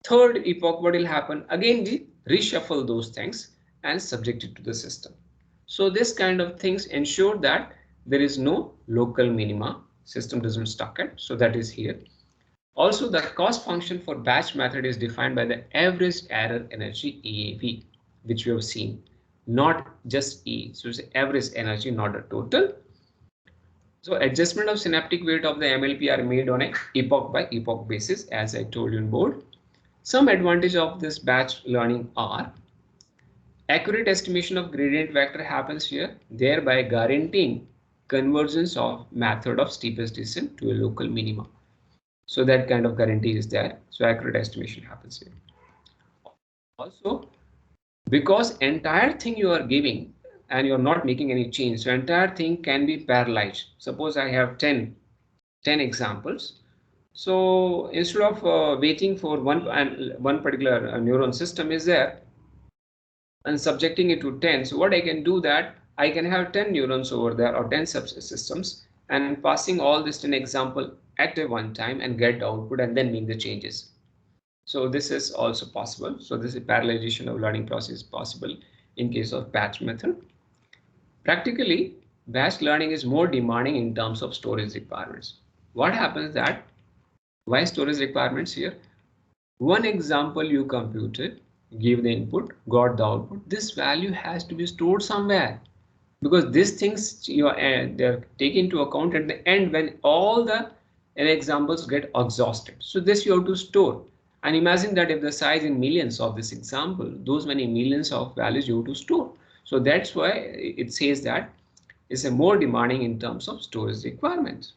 Third epoch, what will happen? Again, we reshuffle those things and subject it to the system. So this kind of things ensure that there is no local minima, system doesn't stuck it. So that is here. Also, the cost function for batch method is defined by the average error energy EAV, which we have seen, not just E. So it's average energy, not a total. So adjustment of synaptic weight of the MLP are made on a epoch by epoch basis, as I told you in board. Some advantage of this batch learning are accurate estimation of gradient vector happens here, thereby guaranteeing convergence of method of steepest descent to a local minima. So that kind of guarantee is there. So accurate estimation happens here. Also, because entire thing you are giving and you're not making any change, so entire thing can be parallelized. Suppose I have 10 examples. So instead of waiting for one particular neuron system is there and subjecting it to 10, so what I can do that I can have 10 neurons over there or 10 subsystems and passing all this 10 example at a one time and get the output and then make the changes. So this is also possible. So this is parallelization of learning process possible in case of batch method. Practically, batch learning is more demanding in terms of storage requirements. What happens that why storage requirements here? One example you computed, give the input, got the output. This value has to be stored somewhere because these things they're taken into account at the end when all the examples get exhausted. So this you have to store. And imagine that if the size in millions of this example, those many millions of values you have to store. So that's why it says that it's a more demanding in terms of storage requirements.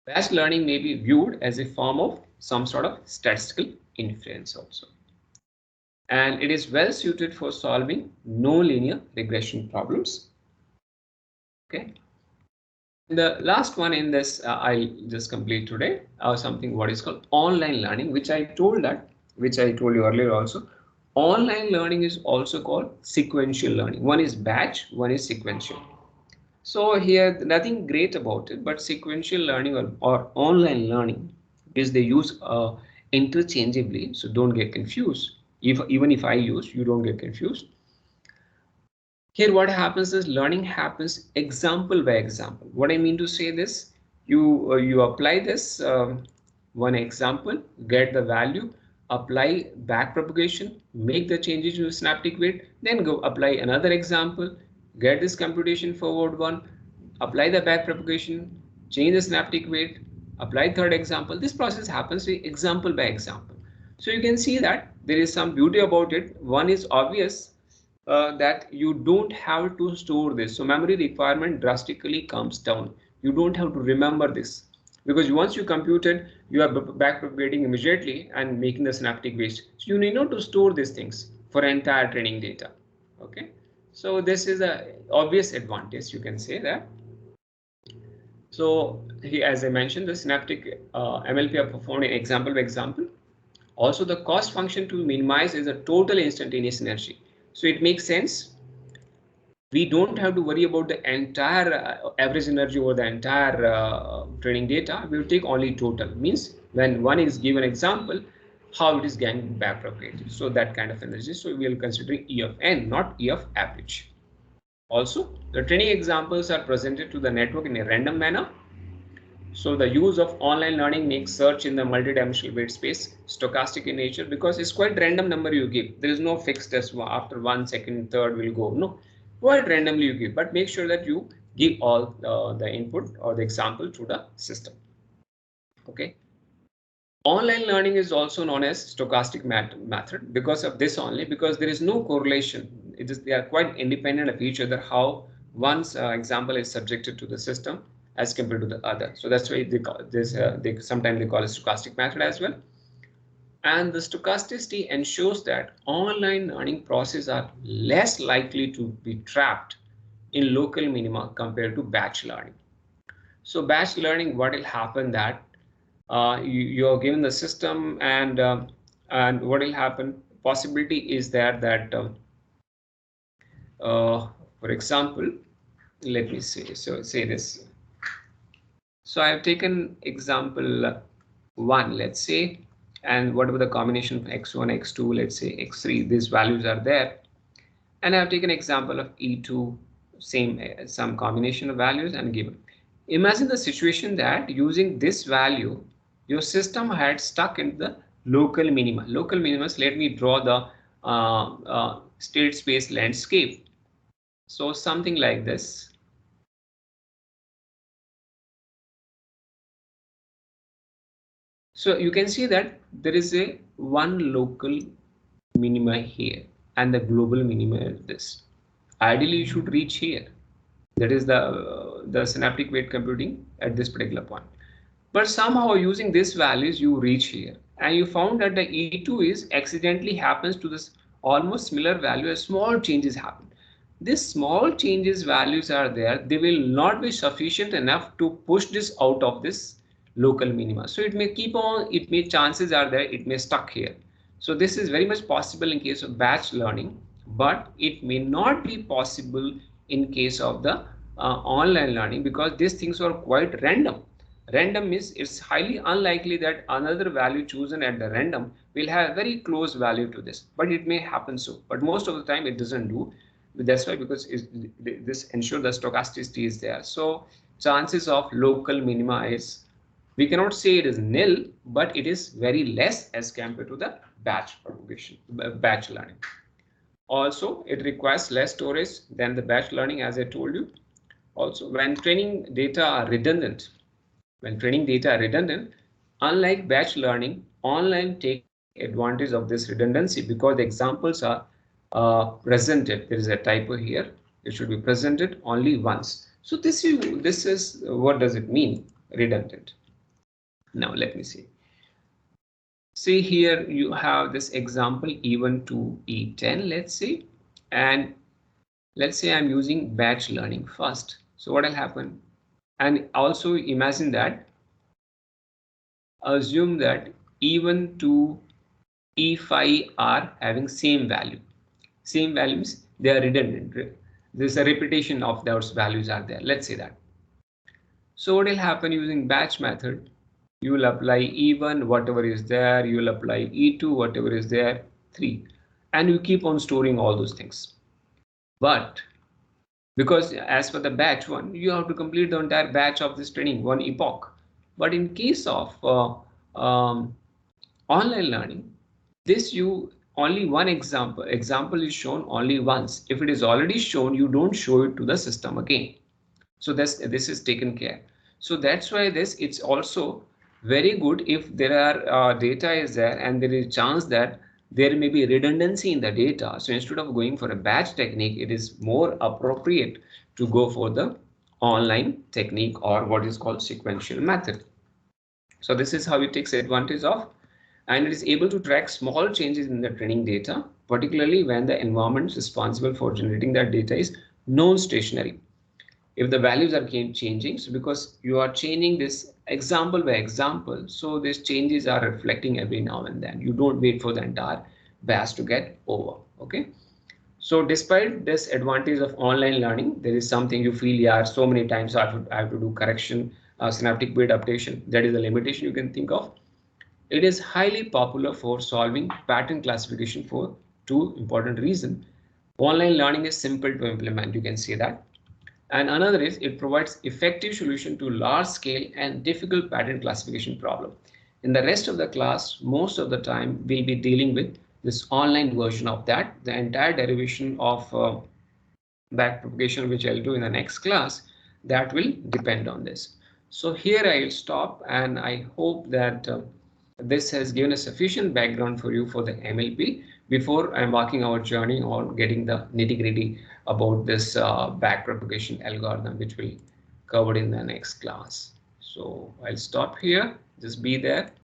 Batch learning may be viewed as a form of some sort of statistical inference also. And it is well suited for solving no-linear regression problems. Okay. The last one in this I'll just complete today something what is called online learning, which I told you earlier also. Online learning is also called sequential learning. One is batch, one is sequential. So here nothing great about it, but sequential learning or online learning is they use interchangeably. So don't get confused. Even if I use, you don't get confused. Here what happens is learning happens example by example. What I mean to say this, you apply this one example, get the value, apply backpropagation, make the changes to synaptic weight, then go apply another example, get this computation forward one, apply the backpropagation, change the synaptic weight, apply third example. This process happens example by example. So you can see that there is some beauty about it. One is obvious that you don't have to store this. So memory requirement drastically comes down. You don't have to remember this because once you compute it, you are backpropagating immediately and making the synaptic waste. So you need not to store these things for entire training data. Okay, so this is a obvious advantage. You can say that. So as I mentioned, the synaptic MLP are performed in example by example. Also, the cost function to minimize is a total instantaneous energy. So it makes sense. We don't have to worry about the entire average energy over the entire training data. We will take only total. Means when one is given example, how it is getting back propagated. So that kind of energy. So we will consider E of n, not E of average. Also, the training examples are presented to the network in a random manner. So the use of online learning makes search in the multidimensional weight space stochastic in nature because it's quite random number you give. There is no fixed test after 1 second, third will go. No, quite randomly you give, but make sure that you give all the input or the example to the system. Okay. Online learning is also known as stochastic method because of this only, because there is no correlation. They are quite independent of each other, how one's example is subjected to the system as compared to the other. So that's why they call this, sometimes they call it stochastic method as well. And the stochasticity ensures that online learning processes are less likely to be trapped in local minima compared to batch learning. So batch learning, what will happen that you're given the system and what will happen, possibility is that uh, for example, let me say this. So I have taken example one, let's say, and whatever the combination of x1, x2, let's say x3, these values are there. And I have taken example of E2, same some combination of values and given. Imagine the situation that using this value, your system had stuck in the local minima. Local minimas, let me draw the state space landscape. So something like this. So you can see that there is a one local minima here and the global minima is this. Ideally, you should reach here. That is the synaptic weight computing at this particular point. But somehow using these values, you reach here and you found that the E2 is accidentally happens to this almost similar value. A small changes happen. These small changes values are there. They will not be sufficient enough to push this out of this local minima. So it may keep on, it may chances are there, it may stuck here. So this is very much possible in case of batch learning, but it may not be possible in case of the online learning because these things are quite random. Random means it's highly unlikely that another value chosen at the random will have very close value to this, but it may happen so. But most of the time it doesn't do. That's why, because this ensures the stochasticity is there. So chances of local minima is, we cannot say it is nil, but it is very less as compared to the batch propagation, batch learning. Also, it requires less storage than the batch learning, as I told you. Also, when training data are redundant, unlike batch learning, online take advantage of this redundancy because the examples are presented. There is a typo here. It should be presented only once. So this is what does it mean, redundant? Now let me see. See here you have this example E1 to E10, let's say, and let's say I'm using batch learning first. So what will happen? And also imagine that, assume that E1 to E5 are having same value. Same values, they are redundant. There's a repetition of those values are there. Let's say that. So what will happen using batch method? You will apply E1, whatever is there, you will apply E2, whatever is there, 3. And you keep on storing all those things. But because as for the batch one, you have to complete the entire batch of this training, one epoch. But in case of online learning, this you only one example is shown only once. If it is already shown, you don't show it to the system again. So this is taken care. So that's why it's also very good if there are data is there and there is chance that there may be redundancy in the data. So instead of going for a batch technique, it is more appropriate to go for the online technique or what is called sequential method. So this is how it takes advantage of, and it is able to track small changes in the training data, particularly when the environment responsible for generating that data is non-stationary. If the values are changing, so because you are changing this example by example, so these changes are reflecting every now and then. You don't wait for the entire batch to get over. Okay. So despite this advantage of online learning, there is something you feel, yeah, so many times I have to do correction, synaptic weight updation. That is a limitation you can think of. It is highly popular for solving pattern classification for two important reasons. Online learning is simple to implement, you can see that. And another is it provides effective solution to large scale and difficult pattern classification problem. In the rest of the class, most of the time we'll be dealing with this online version of that. The entire derivation of backpropagation, which I'll do in the next class, that will depend on this. So here I'll stop, and I hope that this has given a sufficient background for you for the MLP before I'm walking our journey on getting the nitty-gritty about this backpropagation algorithm, which will covered in the next class. So I'll stop here. Just be there.